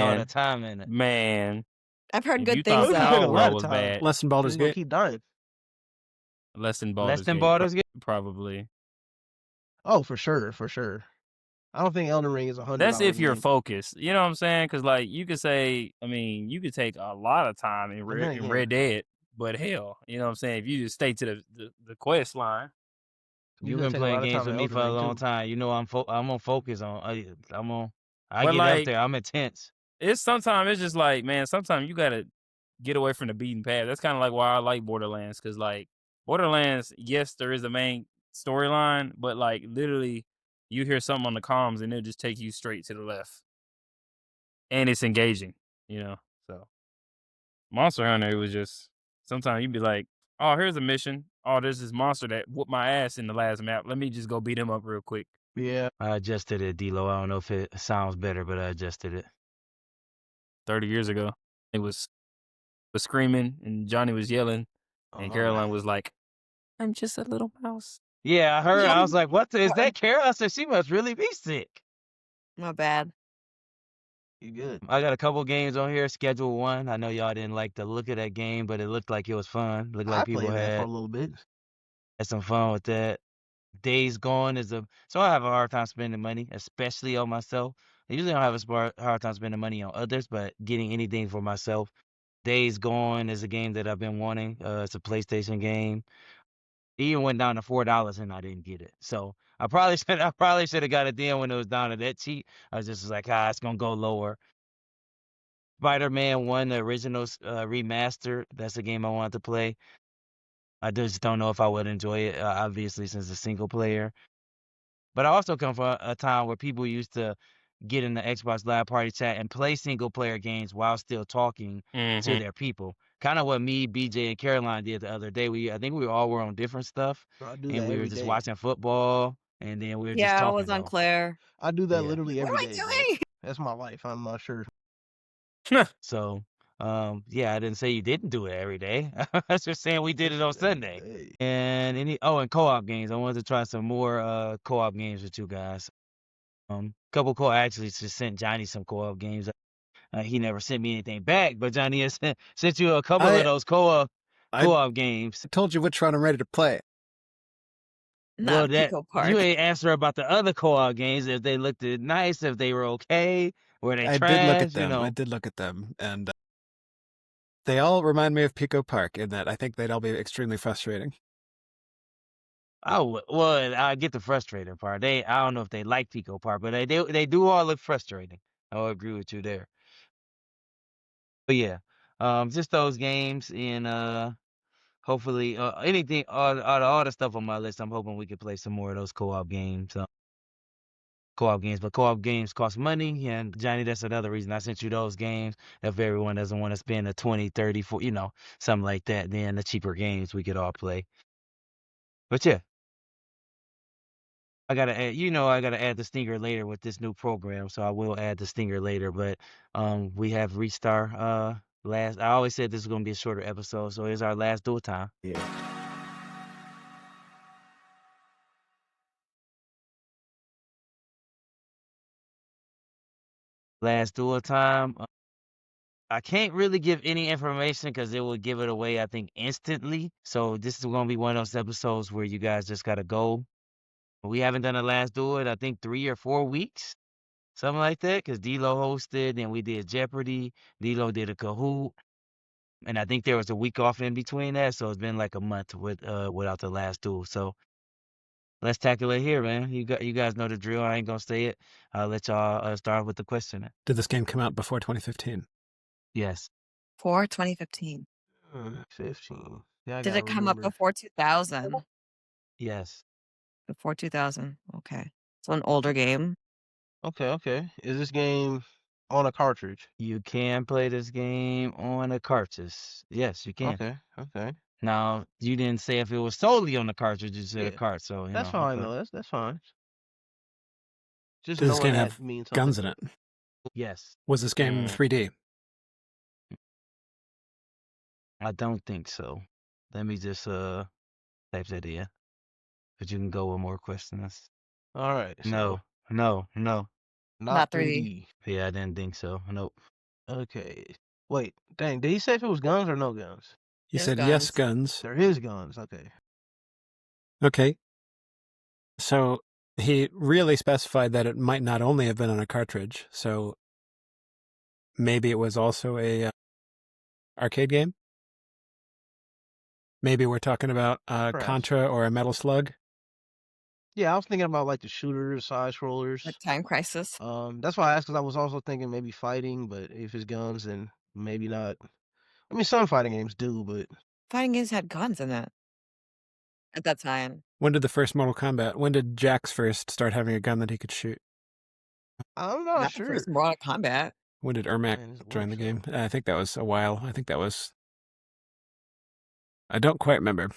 all the time in it. Man. I've heard If good you things. thought Power World was bad. Less than Baldur's Gate. Keep dying. Less than Baldur's Gate? Probably. Oh, for sure, for sure. I don't think Elden Ring is 100. That's if you're focused. You know what I'm saying? Because, like, you could say, you could take a lot of time in Red Dead, but hell, you know what I'm saying? If you just stay to the quest line. You've been playing games with me for a long time. You know I'm gonna focus on. I get up there. I'm intense. Sometimes it's just like, man, sometimes you gotta get away from the beaten path. That's kind of like why I like Borderlands, because like Borderlands, yes, there is a main storyline, but like literally, you hear something on the comms and it'll just take you straight to the left, and it's engaging, So Monster Hunter, it was just sometimes you'd be like, oh, here's a mission. Oh, there's this monster that whooped my ass in the last map. Let me just go beat him up real quick. Yeah. I adjusted it, D-Lo. I don't know if it sounds better, but I adjusted it. 30 years ago, it was screaming and Johnny was yelling, and Caroline was like, I'm just a little mouse. Yeah, I heard. I was like, what is that Caroline? I said, she must really be sick. Not bad. You good. I got a couple games on here. Schedule 1. I know y'all didn't like the look of that game, but it looked like it was fun. Looked like people played that for a little bit. Had some fun with that. Days Gone so I have a hard time spending money, especially on myself. I usually don't have a hard time spending money on others, but getting anything for myself. Days Gone is a game that I've been wanting. It's a PlayStation game. It even went down to $4 and I didn't get it. So I probably should have got it then when it was down to that cheap. I was just like, it's gonna go lower. Spider-Man 1, the original remaster. That's a game I wanted to play. I just don't know if I would enjoy it, obviously, since it's single player. But I also come from a time where people used to get in the Xbox Live Party chat and play single player games while still talking to their people. Kind of what me, BJ, and Caroline did the other day. I think we all were on different stuff, and we were just watching football, and then we were just talking. Yeah, I was on Claire. I do that literally every day. What am I doing? That's my life. I'm not sure. So, I didn't say you didn't do it every day. I was just saying we did it on Sunday. And and co-op games. I wanted to try some more co-op games with you guys. Couple I actually just sent Johnny some co-op games. He never sent me anything back, but Johnny has sent you a couple I of those co-op games. told you which one I'm ready to play. Well, Not that Pico you Park. ain't answer about the other co-op games, if they looked nice, if they were okay, were they I did look at trash, them. I did look at them, and they all remind me of Pico Park in that I think they'd all be extremely frustrating. Well, I get the frustrating part. I don't know if they like Pico Park, but they do all look frustrating. I'll agree with you there. But yeah, just those games, and hopefully anything all the stuff on my list. I'm hoping we could play some more of those co-op games. But co-op games cost money, and Johnny, that's another reason I sent you those games. If everyone doesn't want to spend a 20, 30, 40, something like that, then the cheaper games we could all play. But yeah, I gotta add the stinger later with this new program, so I will add the stinger later. But we have reached our last. I always said this is gonna be a shorter episode, so it's our last duel time. Yeah. Last duel time. I can't really give any information because it will give it away, I think, instantly. So this is gonna be one of those episodes where you guys just gotta go. We haven't done a last duel in I think 3 or 4 weeks, something like that. Because D-Lo hosted, and we did Jeopardy. D-Lo did a Kahoot, and I think there was a week off in between that, so it's been like a month without the last duel. So let's tackle it here, man. You guys know the drill. I ain't gonna say it. I'll let y'all start with the question. Did this game come out before 2015? Yes. For 2015. 15. Yeah, I Did gotta it come up remember. before 2000? Yes. Before 2000. Okay. So an older game. Okay. Is this game on a cartridge? You can play this game on a cartridge. Yes, you can. Okay. Now, you didn't say if it was solely on the cartridge, you said a Yeah. cart, so That's fine okay. though. That's fine. Just Does this knowing game that have means guns something. in it? Yes. Was this game 3D? I don't think so. Let me just type that in. But you can go with more questions. All right. So No. not Not 3D. 3D. Yeah, I didn't think so. Nope. Okay. Wait, dang, did he say if it was guns or no guns? He There's said yes, guns. guns. There is guns. Okay. Okay. So he really specified that it might not only have been on a cartridge, so maybe it was also a arcade game? Maybe we're talking about Perhaps. Contra or a Metal Slug? Yeah, I was thinking about like the shooters, side scrollers. Like Time Crisis. That's why I asked, because I was also thinking maybe fighting, but if it's guns, then maybe not. I mean, some fighting games do, but Fighting games had guns in it at that time. When did when did Jax first start having a gun that he could shoot? I'm not Not the sure. first Mortal Kombat. When did Ermac Man, this join the game? workshop. I think that was a while. I don't quite remember.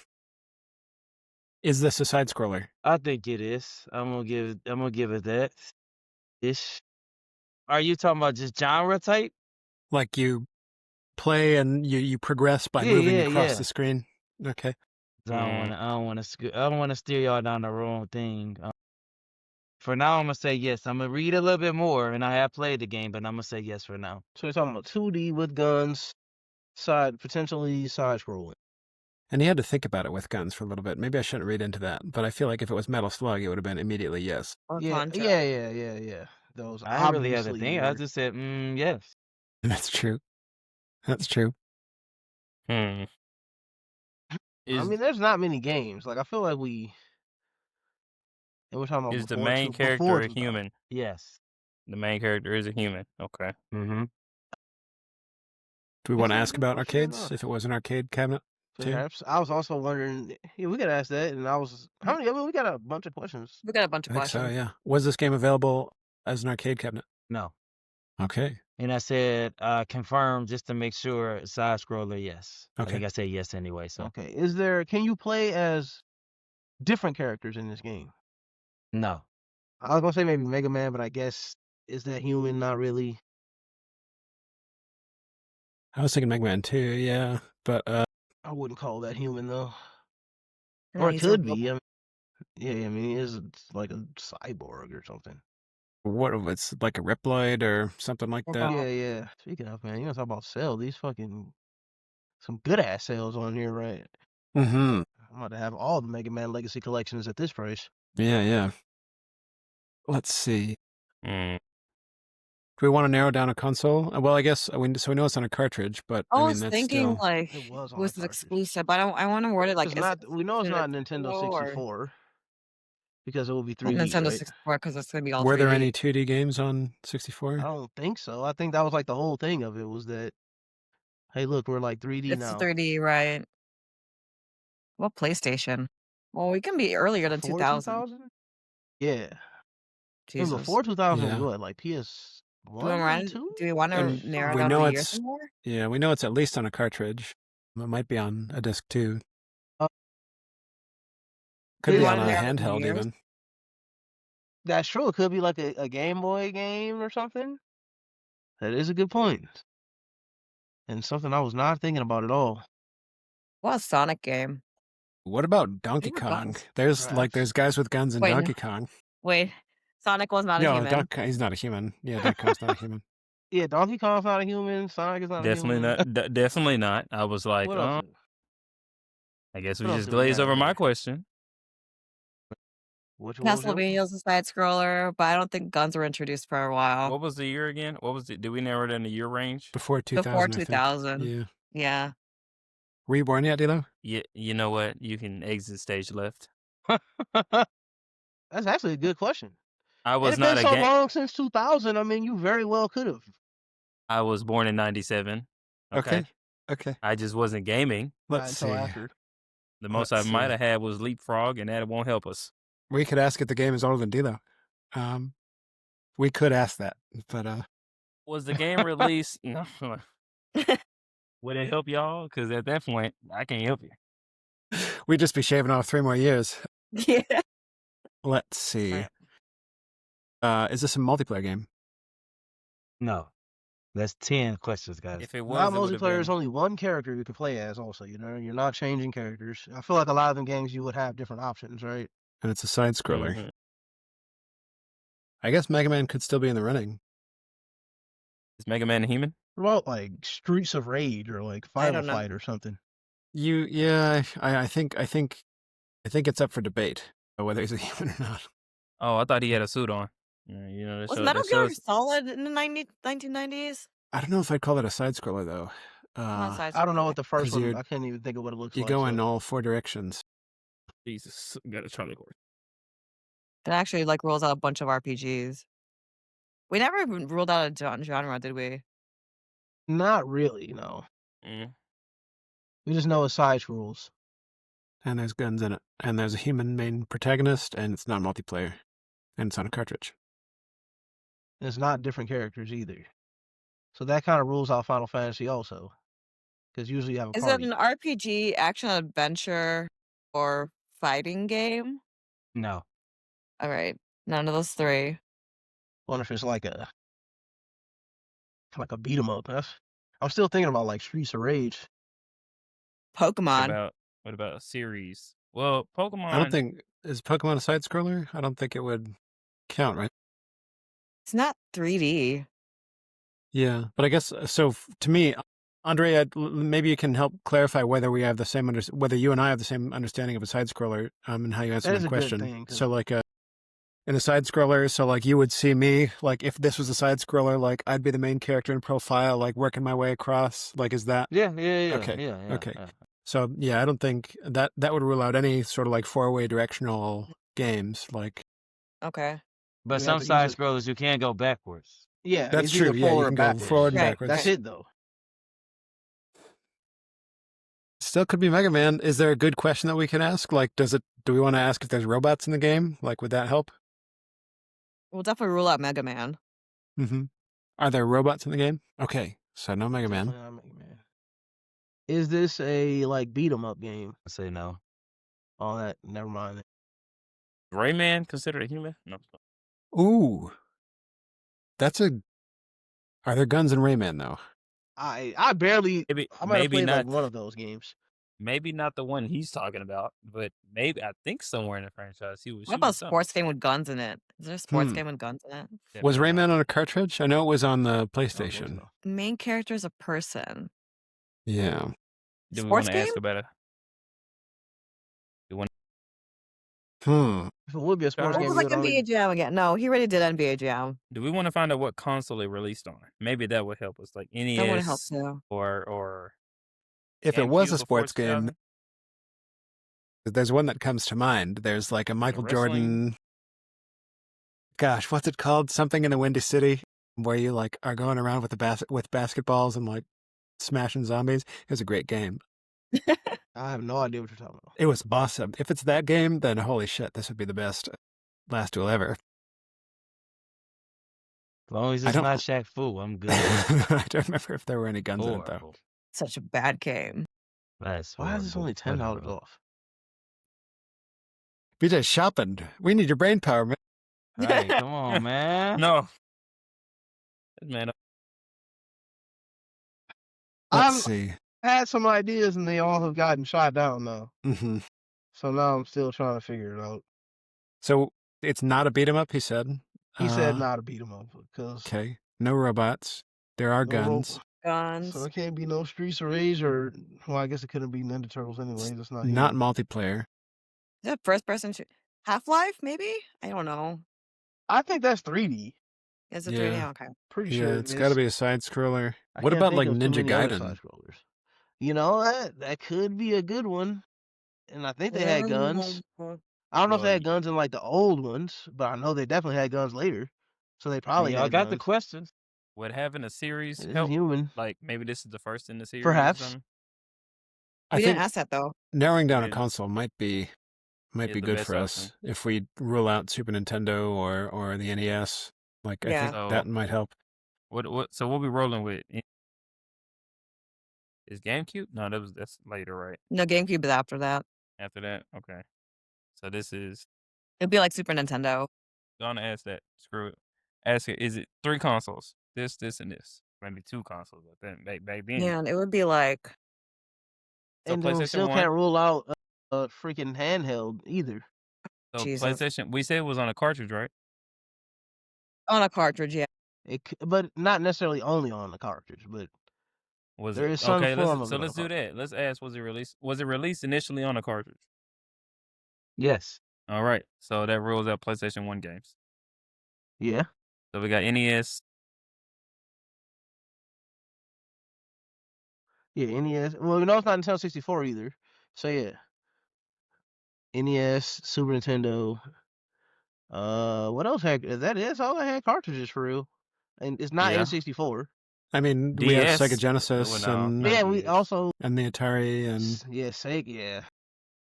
Is this a side scroller? I think it is. I'm gonna give it that. Ish. Are you talking about just genre type? Like you play and you progress by moving across the screen? Okay. I don't want to steer y'all down the wrong thing. For now, I'm gonna say yes. I'm gonna read a little bit more, and I have played the game, but I'm gonna say yes for now. So we're talking about 2D with guns, potentially side scrolling. And he had to think about it with guns for a little bit. Maybe I shouldn't read into that, but I feel like if it was Metal Slug, it would have been immediately yes. Or Yeah. Contra. Those I didn't really have to obviously think. I were. just said yes. That's true. That's true. I mean, there's not many games. Like I feel like we're talking about Is the before main before character a 2000. human? Yes. The main character is a human. Okay. Mm-hmm. Do we Is want to that a ask good about question or arcades? not? If it was an arcade cabinet, too? Perhaps. I was also wondering. Yeah, we could ask that. And how many? I mean, we got a bunch of questions. We got a bunch I of think questions. so, yeah. Was this game available as an arcade cabinet? No. Okay. And I said confirm just to make sure side scroller. Yes. I Okay. think I said yes anyway. So Okay. Can you play as different characters in this game? no. I was gonna say maybe Mega Man, but I guess is that human? Not really. I was thinking Mega Man 2, yeah. But I wouldn't call that human though. No, Or it he's a could robot. be. I mean, he is like a cyborg or something. What it's like a Riploid or something like that? Wow. Yeah. Speaking of, man, you want to talk about sale? These fucking some good ass sales on here, right? Mm-hmm. I'm about to have all the Mega Man Legacy collections at this price. Yeah. Let's see. Mm. Do we want to narrow down a console? Well, I guess we know it's on a cartridge, but I I mean was that's thinking still. like It was on a was it cartridge. exclusive, but I want to word it like It's is not. We know it's it not a Nintendo Nintendo or 64 because it will be not 3D, Nintendo right? 64 because it's gonna be all Were there 3D. any 2D games on I 64? don't think so. I think that was like the whole thing of it was that, hey, look, we're like 3D It's now. 3D, right? What PlayStation? Well, we can be earlier than Before 2000. 2000? Yeah. I mean, Jesus. before 2000 was Yeah. what, like PS1 Do and 2? we want to And narrow we down know the years it's some more? we know it's at least on a cartridge. It might be on a disc too. Uh, Could Do we be is- on want to a narrow down the handheld years? even. That's true. It could be like a Game Boy game or something. That is a good point. And something I was not thinking about at all. What a Sonic game? What about Donkey were Kong? guns. There's Perhaps. guys with guns in Wait, no. Donkey Kong. Wait, Sonic was not a No, human. he's not a human. Yeah, Donkey Kong's not a human. Yeah, Donkey Kong's not a human. Sonic is not a Definitely human. not. Definitely not. I was like, What else? I guess we What else just do we glaze have over my here? question. What was your- Castlevania's a side scroller, but I don't think guns were introduced for a while. What was the year again? What was it? Did we narrow it in the year range? Before 2000, Before I think. 2000. Yeah. Yeah. Were you born yet, Dilo? Yeah, you know what? You can exit stage left. That's actually a good question. I It was had not been a so game. long since 2000. I mean, you very well could have. I was born in '97. Okay. Okay. I just wasn't gaming. Not Let's until see. after. The most Let's I might see. have had was Leapfrog, and that won't help us. We could ask if the game is older than Dilo. We could ask that, but Was the game released? No. Would it help y'all? Because at that point, I can't help you. we'd just be shaving off 3 more years. Yeah. Let's see. Right. Is this a multiplayer game? No. That's 10 questions, guys. If it Not was, it would have multiplayer, there's been. only one character you can play as also, you know? You're not changing characters. I feel like a lot of them games you would have different options, right? And it's a side scroller. Mhm. I guess Mega Man could still be in the running. Is Mega Man a human? What about like Streets of Rage or like I Final don't know. Fight or something? I think it's up for debate whether he's a human or not. Oh, I thought he had a suit on. You know, Was Metal Gear Solid in the 1990s? I don't know if I'd call it a side scroller though. Not side I don't know scroller. what the first 'Cause one. you're- I can't even think of what it looks You like. go in so- all 4 directions. Jesus, got a Charlie horse. That actually like rolls out a bunch of RPGs. We never even ruled out a genre, did we? Not really, no. Mm. We just know it's side scrolls. And there's guns in it. And there's a human main protagonist, and it's not multiplayer. And it's on a cartridge. And it's not different characters either. So that kind of rules out Final Fantasy also. Because usually you have a Is it party. an RPG, action adventure, or fighting game? No. All right, none of those 3. Wonder if it's like a beat 'em up. I'm still thinking about like Streets of Rage. Pokemon. What about a series? Well, Pokemon. I don't think is Pokemon a side scroller? I don't think it would count, right? It's not 3D. Yeah, but I guess so. To me, Andre, maybe you can help clarify whether we have the same whether you and I have the same understanding of a side scroller, and how you answer That is that a good question. thing, 'cause- So, like, in a side scroller, so like you would see me, like if this was a side scroller, like I'd be the main character in profile, like working my way across. Like, is that Yeah. Okay, Yeah. okay. So? Yeah, I don't think that would rule out any sort of like 4-way directional games. Like, Okay. But You some have to side use it- scrollers, you can go backwards. Yeah, that's it's true. either Yeah, you forward or can go backwards. forward and Right, backwards. That's it though. Still could be Mega Man. Is there a good question that we can ask? Like, do we want to ask if there's robots in the game? Like, would that help? We'll definitely rule out Mega Man. Mm-hmm. Are there robots in the game? Okay, so no Mega Man. Definitely not Mega Man. Is this a like beat 'em up game? I say no. All that. Never mind. Rayman considered a human? No. Ooh, Are there guns in Rayman though? I barely. Maybe I might have played not. like one of those games. maybe not the one he's talking about, but maybe I think somewhere in the franchise he was What shooting about a something. sports game with guns in it? Is there a sports game with guns in it? Was Definitely Rayman not. on a cartridge? I know it was on the I don't believe PlayStation. so. Main character is a person. Yeah. Do we want Sports to game? ask about it? If it would be a sports What game, was you like would only. NBA Jam again? No, he already did NBA Jam. Do we want to find out what console it released on? Maybe that would help us, like That would help NES too. or If it was a GameCube before sports game, 2000? there's one that comes to mind. There's like a Michael wrestling? Jordan. Gosh, what's it called? Something in the Windy City, where you like are going around with with basketballs and like smashing zombies. It was a great game. I have no idea what you're talking about. It was awesome. If it's that game, then holy shit, this would be the best Last Duel ever. As long as I it's don't- not Shaq Fu, I'm good. I don't remember if there were any guns in it though. Horrible. Such a bad game. That's Why is this horrible. only $10 Whatever. off? BJ shopping. We need your brain power, man. Right, come on, man. No. Man, Let's I've see. had some ideas and they all have gotten shot down now. Hmm. So now I'm still trying to figure it out. So it's not a beat 'em up, he said. He said not to beat him up because Okay. No robots. There are guns. Guns. So it can't be no Streets of Rage or well, I guess it couldn't be Ninja Turtles anyway. That's not Not here. multiplayer. Is that first person Half-Life, maybe? I don't know. I think that's 3D. Is it 3D? Yeah. Okay. Pretty Yeah, sure it's got to be a side scroller. I What can't about think like of too Ninja many other Gaiden? side-scrollers. You know that could be a good one. And I think they had guns. I don't know if they had guns in like the old ones, but I know they definitely had guns later. So they probably Y'all had got guns. the questions. would having a series It's help? human. Like maybe this is the first in the series. Perhaps. Or something? I We think didn't ask that though. narrowing down a Yeah. console might be Yeah, the good best for us if we rule out Super Nintendo or the NES. Like I Yeah. think So- that might help. So what we rolling with? Is GameCube? No, that's later, right? No, GameCube is after that. After that, okay. So this is It'd be like Super Nintendo. gonna ask that. Screw it. Ask it. Is it 3 consoles? This, and this. Maybe 2 consoles. But then back then, Yeah, and it would be like so And then we PlayStation still 1. can't rule out a freaking handheld either. So Jesus. PlayStation. We said it was on a cartridge, right? on a cartridge, yeah. But not necessarily only on the cartridge, but Was there it is some okay? form of So it on let's the do that. Let's ask. Was it released? Was it released initially on a cartridge? Yes. All right. So that rules out PlayStation 1 games. Yeah. So we got NES. Yeah, NES. Well, we know it's not Nintendo 64 either. So yeah. NES, Super Nintendo. What else had that's all I had cartridges for real. And it's not Yeah. N64. I mean, we have DS. Sega Genesis Well, no, and not Yeah, we DS. also and the Atari and yeah, Sega, yeah.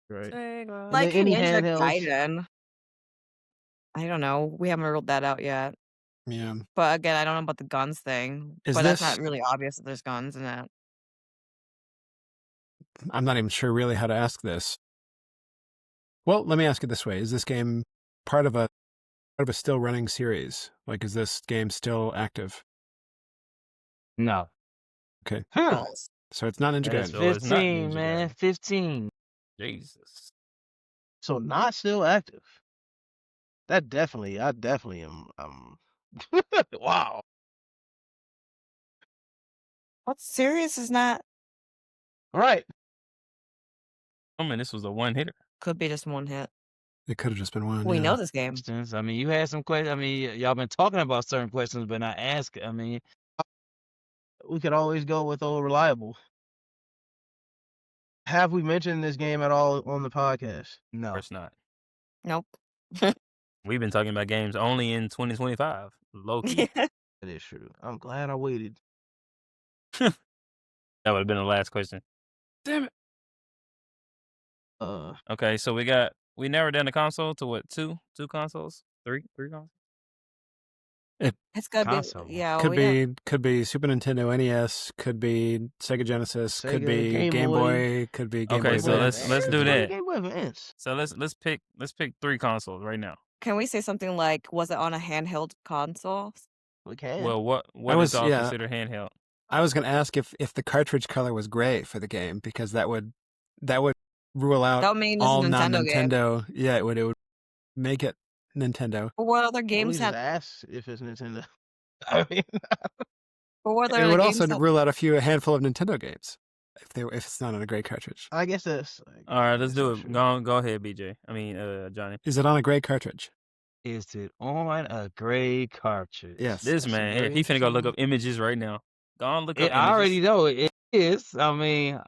Right. Like any Ninja handhelds. Gaiden. I don't know. We haven't ruled that out yet. yeah. But again, I don't know about the guns thing. Is but that's this- not really obvious that there's guns in it. I'm not even sure really how to ask this. Well, let me ask it this way: is this game part of a still running series? Like, is this game still active? No. Okay, False. so it's not Ninja That's Gaiden. So it's not 15, Ninja man. Gaiden. 15. Jesus. So not still active. I definitely am wow. What series is not? Right. I mean, this was a one hitter. Could be just one hit. It could have just been one. We yeah. know this game. Questions. I mean, you had some questions. I mean, y'all been talking about certain questions, but not asking. I mean, We could always go with old reliable. Have we mentioned this game at all on the podcast? Of no. course not. Nope. We've been talking about games only in 2025. Low key. That is true. I'm glad I waited. That would have been the last question. Damn it! Okay, so we narrowed down the console to what? Two consoles? Three consoles? It's gotta Console. be. Yeah. Could be Super Nintendo, NES. Could be Sega Genesis. could Sega, be Game Game Boy. Boy. Could be Game Okay, Boy so Advance. let's do that. Game Boy Advance. So let's pick 3 consoles right now. Can we say something like, was it on a handheld console? We can. Well, what was- is all yeah. considered handheld? I was going to ask if the cartridge color was gray for the game because that would that would rule out That would mean it's a all Nintendo game. non-Nintendo. Yeah, it would make it Nintendo. But what other Well, we games just have? ask if it's Nintendo. I mean, But what It other would games also have? rule out a handful of Nintendo games if it's not on a gray cartridge. I guess that's. All right, let's do that's it. true. Go ahead, BJ. I mean, Johnny. Is it on a gray cartridge? Is it on a gray cartridge? Yes. This That's man, very he finna go look interesting. up images right now. Go on, look up I already images. know it is. I mean,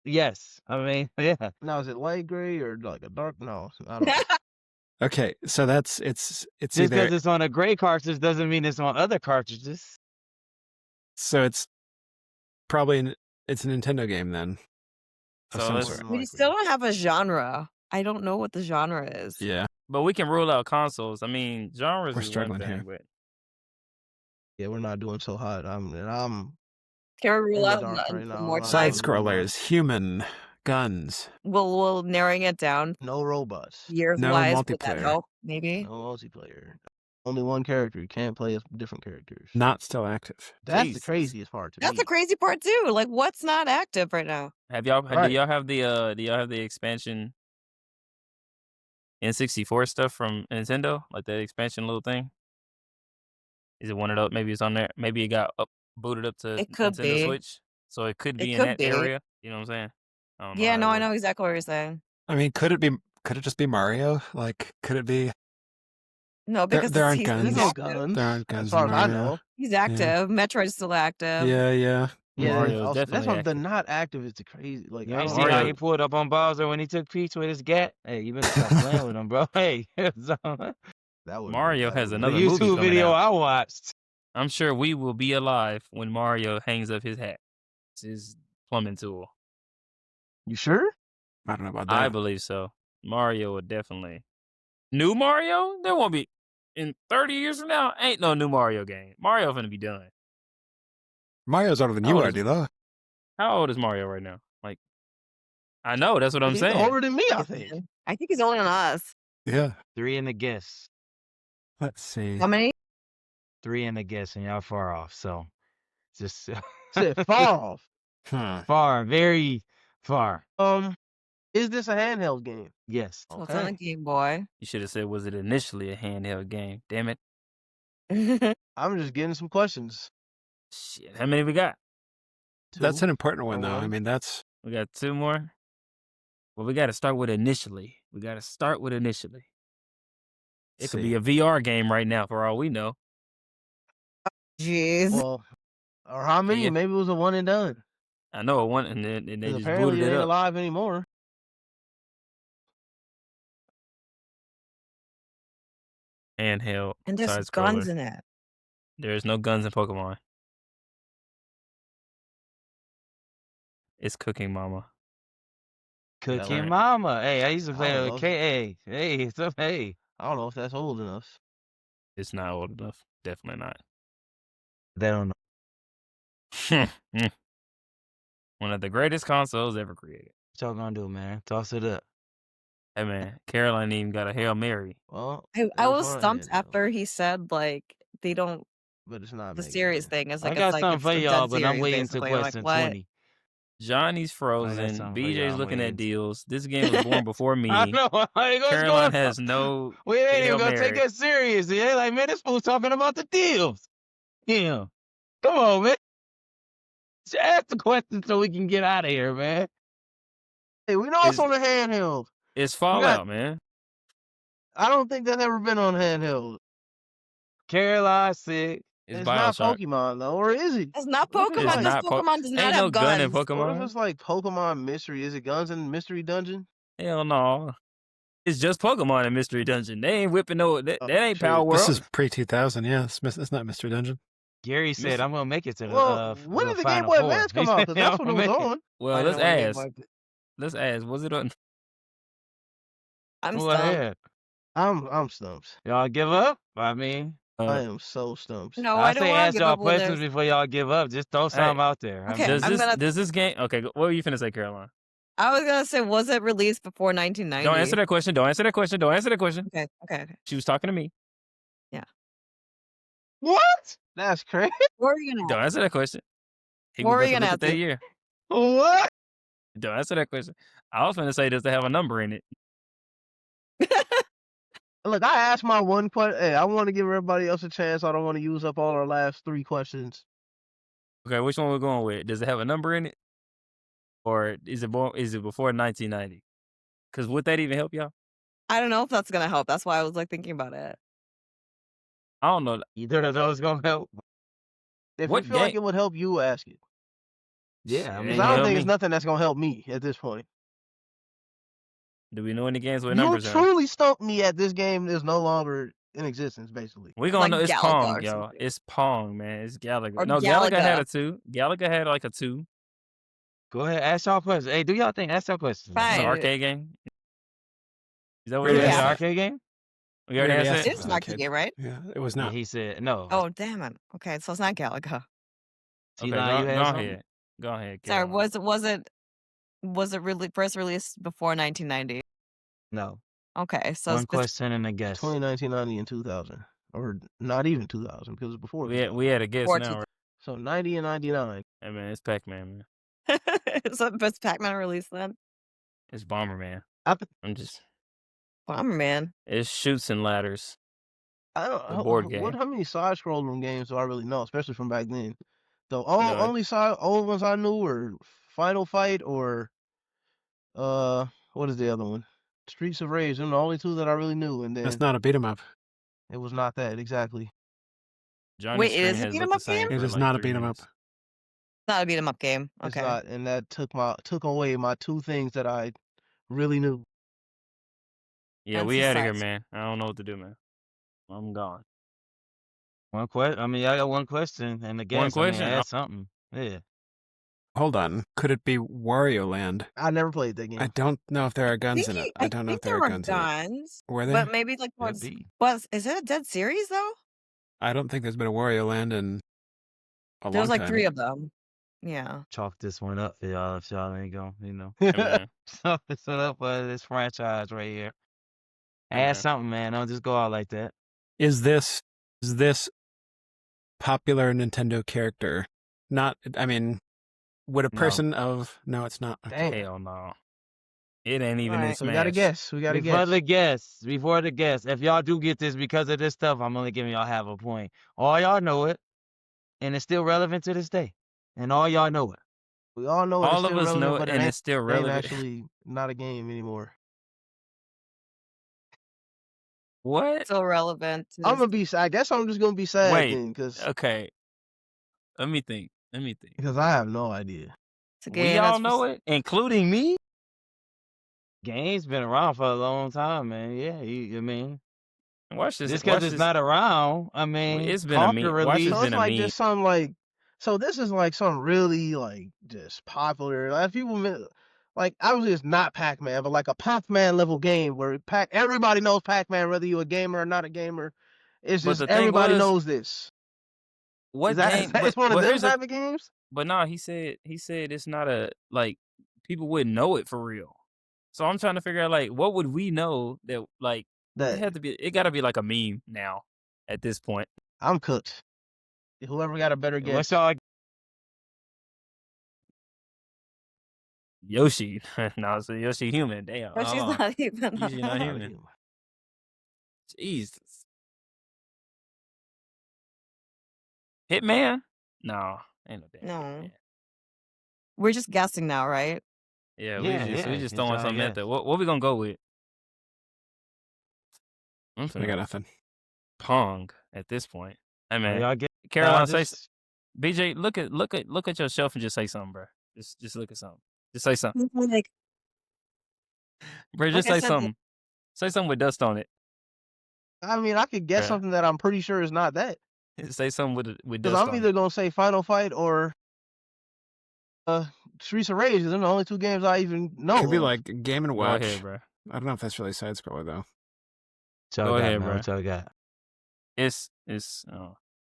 yes. I mean, yeah. Now is it light gray or like a dark? No, I don't know. Okay, so it's Just either because it's on a gray cartridge doesn't mean it's on other cartridges. so it's probably it's a Nintendo game then. Of So some let's- sort. More than We likely. still don't have a genre. I don't know what the genre is. Yeah. But we can rule out consoles. I mean, genres We're is one struggling thing, here. but Yeah, we're not doing so hot. I'm Can we rule in the out dark right now. more Side time? Side scrollers, human, guns. Will narrowing it down no robots, years No wise would that multiplayer. help? Maybe. no multiplayer. Only one character. You can't play as different characters. Not still active. That's Jesus. the craziest part to That's me. the crazy part too. Like, what's not active right now? have y'all? Right. Do y'all have the expansion N64 stuff from Nintendo? Like that expansion little thing? Is it one of those? Maybe it's on there. Maybe it got booted up to It could Nintendo be. Switch, so it could be It in could that be. area. You know what I'm saying? I don't know Yeah, how no, that I know works. exactly what you're saying. I mean, could it just be Mario? Like, could it be? No, There- because there aren't he's, guns. There's he's no active. guns. There aren't As guns far in as I Mario. know. He's active. Metroid's still active. Yeah. Yeah, Mario is also, that's definitely what the active. not active is the crazy. Like You I ain't don't see how Mario- he pulled up on Bowser when he took Peach with his gat? Hey, you better stop playing with him, bro. Hey, so, that would Mario has the another movie YouTube coming video out. I watched. I'm sure we will be alive when Mario hangs up his hat. It's his plumbing tool. You sure? I don't know about that. I believe so. Mario would definitely. New Mario? There won't be. In 30 years from now, ain't no new Mario game. Mario finna be done. Mario's older than How you old are, is- D-Lo. How old is Mario right now? Like, I know, that's what I'm He's saying. older than me, I think. I think he's older than us. Yeah. 3 in the guess. Let's see. How many? 3 in the guess, and y'all far off. So, just Said far off. far, very far. Is this a handheld game? Yes. So it's on a Okay. Game Boy. You should have said, was it initially a handheld game? Damn it. I'm just getting some questions. Shit, how many we got? That's Two an important or one, though. I one? mean, that's We got 2 more. Well, we got to start with initially. It could be a VR game right now, for all we know. Jeez. Well, or how many? Yeah. Maybe it was a one and done. I know it one, and they 'Cause just apparently booted it it ain't up. alive anymore. Handheld And there's side guns scroller. in it. There's no guns in Pokemon. It's Cooking Mama. Cooking right. Mama. Hey, I used to I play don't with know. K. Hey, so hey. I don't know if that's old enough. It's not old enough. Definitely not. They don't know One of the greatest consoles ever created. what y'all gonna do, man. Toss it up. Hey man, Caroline even got a Hail Mary. Well, I it was on a stumped handheld, after he said like they don't but it's not the Mega serious Man. thing is I like got it's like something it's for the y'all, dead but I'm series, waiting to basically. I'm like, question what? 20. Johnny's frozen. something for y'all. BJ's I'm looking at waiting. deals. This game was born before me. I know. Like, what's Caroline going has on? no. We ain't Hail even gonna take Mary. that serious. Yeah, like man, this fool's talking about the deals. Yeah. Come on, man. Just ask the question so we can get out of here, man. Hey, we know it's Is- on a handheld. It's Fallout, man. I don't think that's ever been on handheld. Caroline sick. It's It's not Bioshock. Pokemon though, or is it? It's not What if it's Pokemon. It's like- This not Po- Pokemon does not Ain't have no gun in guns. What if Pokemon. it's like Pokemon Mystery? Is it guns in Mystery Dungeon? Hell no. It's just Pokemon in Mystery Dungeon. They ain't whipping no. That ain't shit. Power World. this is pre-2000. Yeah, it's not Mystery Dungeon. Gary said, Mister- I'm gonna make it to the Well, when the did the Game Final Boy Four. Advance He come out? said, Because that's "I'm when it was gonna make on. Well, I let's know when Game ask. Boy- Let's ask. Was it on? I'm Go stumped. ahead. I'm stumped. Y'all give up? I mean, I am so stumped. No, I I don't say want ask to give y'all up when questions there's. before y'all give up. Just throw something out there. I Okay, mean, Does this game? Okay, what were you finna say, Caroline? I was gonna say, was it released before 1990? Don't answer that question. Don't answer that question. Don't answer that question. Okay. She was talking to me. What? That's crazy. What are you gonna Don't answer that question. He What was were about you to gonna look at that ask me? year. What? Don't answer that question. I was going to say, does it have a number in it? Look, I asked my one question. Hey, I want to give everybody else a chance. I don't want to use up all our last 3 questions. Okay, which one we're going with? Does it have a number in it? Or is it before 1990? Because would that even help y'all? I don't know if that's gonna help. That's why I was like thinking about it. I don't know. Either of those gonna help. If What you feel like game? it would help you, ask it. Yeah, I Shit, mean, ain't Because I gonna don't help think it's me. nothing that's gonna help me at this point. Do we know any games with You numbers in? truly stumped me at this game is no longer in existence, basically. We're gonna Like know it's Galaga Pong, or y'all. something. It's Pong, man. It's Galaga. Or No, Galaga had Galaga. a 2. Galaga had like a 2. go ahead, ask y'all questions. Hey, do y'all think? Ask y'all questions. It's an Fine. arcade game. Is that what We you Is it already an Yeah. asked asked? that. arcade game? We already asked asked that? if It's it an was arcade game, right? Yeah, it was Yeah, not. he said no. Oh, damn it. Okay, so it's not Galaga. T-Line, Okay, you go had something? ahead. Go ahead. Sorry, Caroline. was it really first released before 1990? No. Okay, so One it's question and a guess. 2019, 90, and 2000. Or not even 2000, because it's before 2000. We had a guess before now, right? So 90 and 99. Hey, man, it's Pac-Man, man. so best Pac-Man release then? It's Bomberman. I Bomberman. It's Shoots and Ladders. don't The board game. how many side scrolling games do I really know, especially from back then? The No, only old ones I knew were Final Fight or what is the other one? Streets of Rage. Them the only 2 that I really knew, and That's then not a beat 'em up. it was not that exactly. Johnny's Wait, it screen is a has beat 'em looked the up game? same It for is like not a 3 beat 'em up. minutes. It's not a beat 'em up game. It's Okay. not, and that took away my 2 things that I really knew. Yeah, Hence we the out of here, size. man. I don't know what to do, man. I'm gone. One question. I mean, I got one question and a guess. question? I mean, ask something. Yeah. Hold on. Could it be Wario Land? I never played that game. I don't know if there are guns in it. I don't know if there are guns in it. guns. Were there? But maybe like Could towards. be. But is it a dead series though? I don't think there's been a Wario Land in a There's long like time. 3 of them. Yeah. Chalk this one up for y'all if y'all ain't gonna, Hey, man. chalk this one up for this franchise right here. Hey, man. Ask something, man. Don't just go out like that. Is this popular Nintendo character? Not. I mean, would a No. person of? No, it's not. Dang. Hell no. It ain't even in Alright. So Smash. we got to guess. We got to guess. Before the guess, if y'all do get this because of this stuff, I'm only giving y'all half a point. All y'all know it, and it's still relevant to this day. And all y'all know it. We all know it's All of still us relevant, know but it, it and ain't, it's still it ain't relevant. actually not a game anymore. What? So relevant. To I'm this- gonna be. I guess I'm just gonna be sad Wait. then, because Okay. Let me think. I have no idea. it's a We game all that's know it, including me. Game's been around for a long time, man. Yeah, I mean, Watch this. just Watch because it's this. not around, I mean, It's been a Conquer meme. Watch this released. So been it's a like meme. just some like. So this is like some really like just popular. Like people like obviously it's not Pac-Man, but like a Pac-Man level game where everybody knows Pac-Man, whether you're a gamer or not a gamer. It's But just the thing everybody was, knows this. what Is that game? it's one of them here's the type of games? But no, he said it's not a like people wouldn't know it for real. So I'm trying to figure out like what would we know that like it got to be like a meme now at this point. I'm cooked. Whoever got a better guess. What's y'all? Yoshi, no, so Yoshi human. Damn, But she's hold on. not even. Yoshi not Not a human. human. Jesus. Hitman? No, ain't no damn No. Hitman. We're just guessing now, right? Yeah, Yeah, we just it's throwing y'all something at guess. that. What we gonna go with? I'm I finna got go nothing. Pong at this point. Hey man, Y'all get Caroline, just BJ, look at yourself and just say something, bro. Just look at something. Just say something, Like, bro. Just like I say said, something. Say something with dust on it. I mean, I could guess Yeah. something that I'm pretty sure is not that. Say something with Because dust I'm on either it. gonna say Final Fight or Streets of Rage. Those are the only 2 games I even know. Could be of. like Game and Go Watch. ahead, bro. I don't know if that's really side scroller though. y'all Go got, ahead, man. bro. What y'all got? It's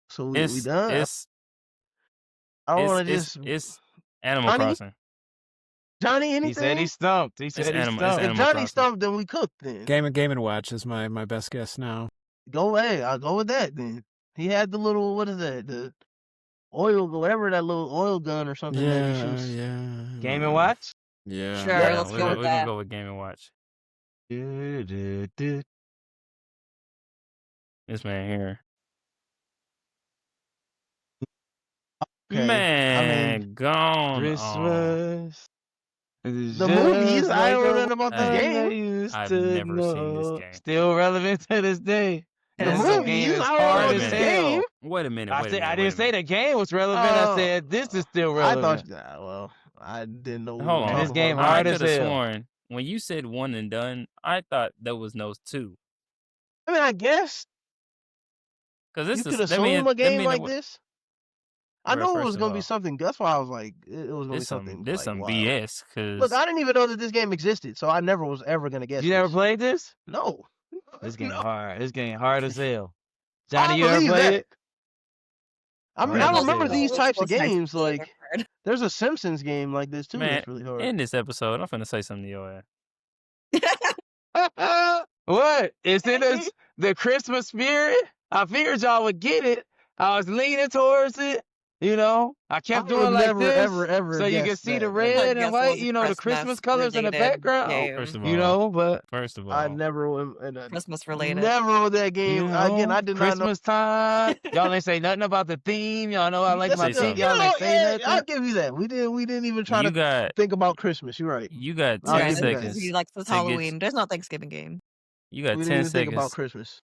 So we done. I don't want to just it's Animal Johnny? Crossing. Johnny anything. He said he stumped. He said he Animal- stumped. it's If Animal Johnny Crossing. stumped, then we cooked. Then Game and Watch is my best guess now. I'll go with that. Then he had the little what is that? The oil, whatever that little oil gun or something that he Yeah, shoots. yeah. Game and Watch. Yeah. Sure, Yeah. let's we're go gonna, with we're gonna that. go with Game and Watch. This man here. Okay. Man, gone on. Christmas. is The movies, just I like don't know the nothing about this Hey, one I game. used I've to never seen this know. game. Still relevant to this day. The Yes, And it the is. game movies, is I don't know hard about Wait a as this minute. game. hell. Wait a minute. I Wait a said minute. I Wait didn't a say minute. the game was relevant. I Uh, said this is still I relevant. thought, well, I didn't know we Hold were And on. this talking about game a I hard movie. as could have hell. sworn when you said one and done, I thought there was no two. I mean, I guess Cause this you is could assume a game like this. this. I Bro, know it first was of gonna be all, something. That's why I was like, it was gonna be something this like some wild. BS. Look, Cause I didn't even know that this game existed, so I never was ever gonna guess You never this. played this? No. This game No. hard. This game hard as hell. Johnny, I you ever believe played that. it? I mean, Hard I as remember hell. these What's types the of most hectic games. game Like, I've heard? there's a Simpsons game like this too. man, That's really hard. in this episode, I'm finna say something to your ass. What? It's in the Christmas spirit. I figured y'all would get it. I was leaning towards it. You know, I I kept would have doing like never, this ever so you can guessed see the that. I red and guess it white, was a you know, the Christmas Christmas colors in the related background. First game. of You all, know, but first of I all, never went. Christmas related. Never with that game. you Again, know, I did not know. Christmas time. Y'all ain't say nothing about the theme. Y'all know I like Yes, my Say theme. something. Y'all ain't say yeah, nothing. I'll give you that. We didn't even try you to got think about Christmas. You're right. you got I'll 10 give you that. seconds. He likes this to get- Halloween. There's no Thanksgiving game. You got We 10 didn't even think about seconds Christmas.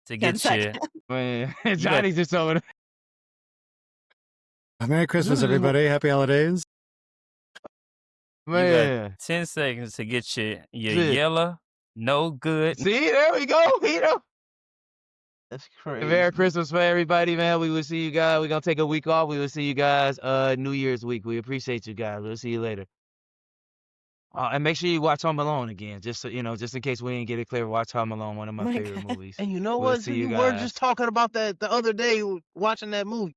to 10 get seconds. your Man, got- Johnny's just over there. Merry Christmas, everybody. Happy holidays. Man. 10 seconds to get your Shit. yellow, no good. See, there we go. You know. That's crazy. Merry Christmas for everybody, man. We will see you guys. We're gonna take a week off. We will see you guys New Year's week. We appreciate you guys. We'll see you later. And make sure you watch Home Alone again, just so, just in case we didn't get it clear. Watch Home Alone, one of my My favorite God. movies. And you know We'll what? see You you were guys. just talking about that the other day watching that movie.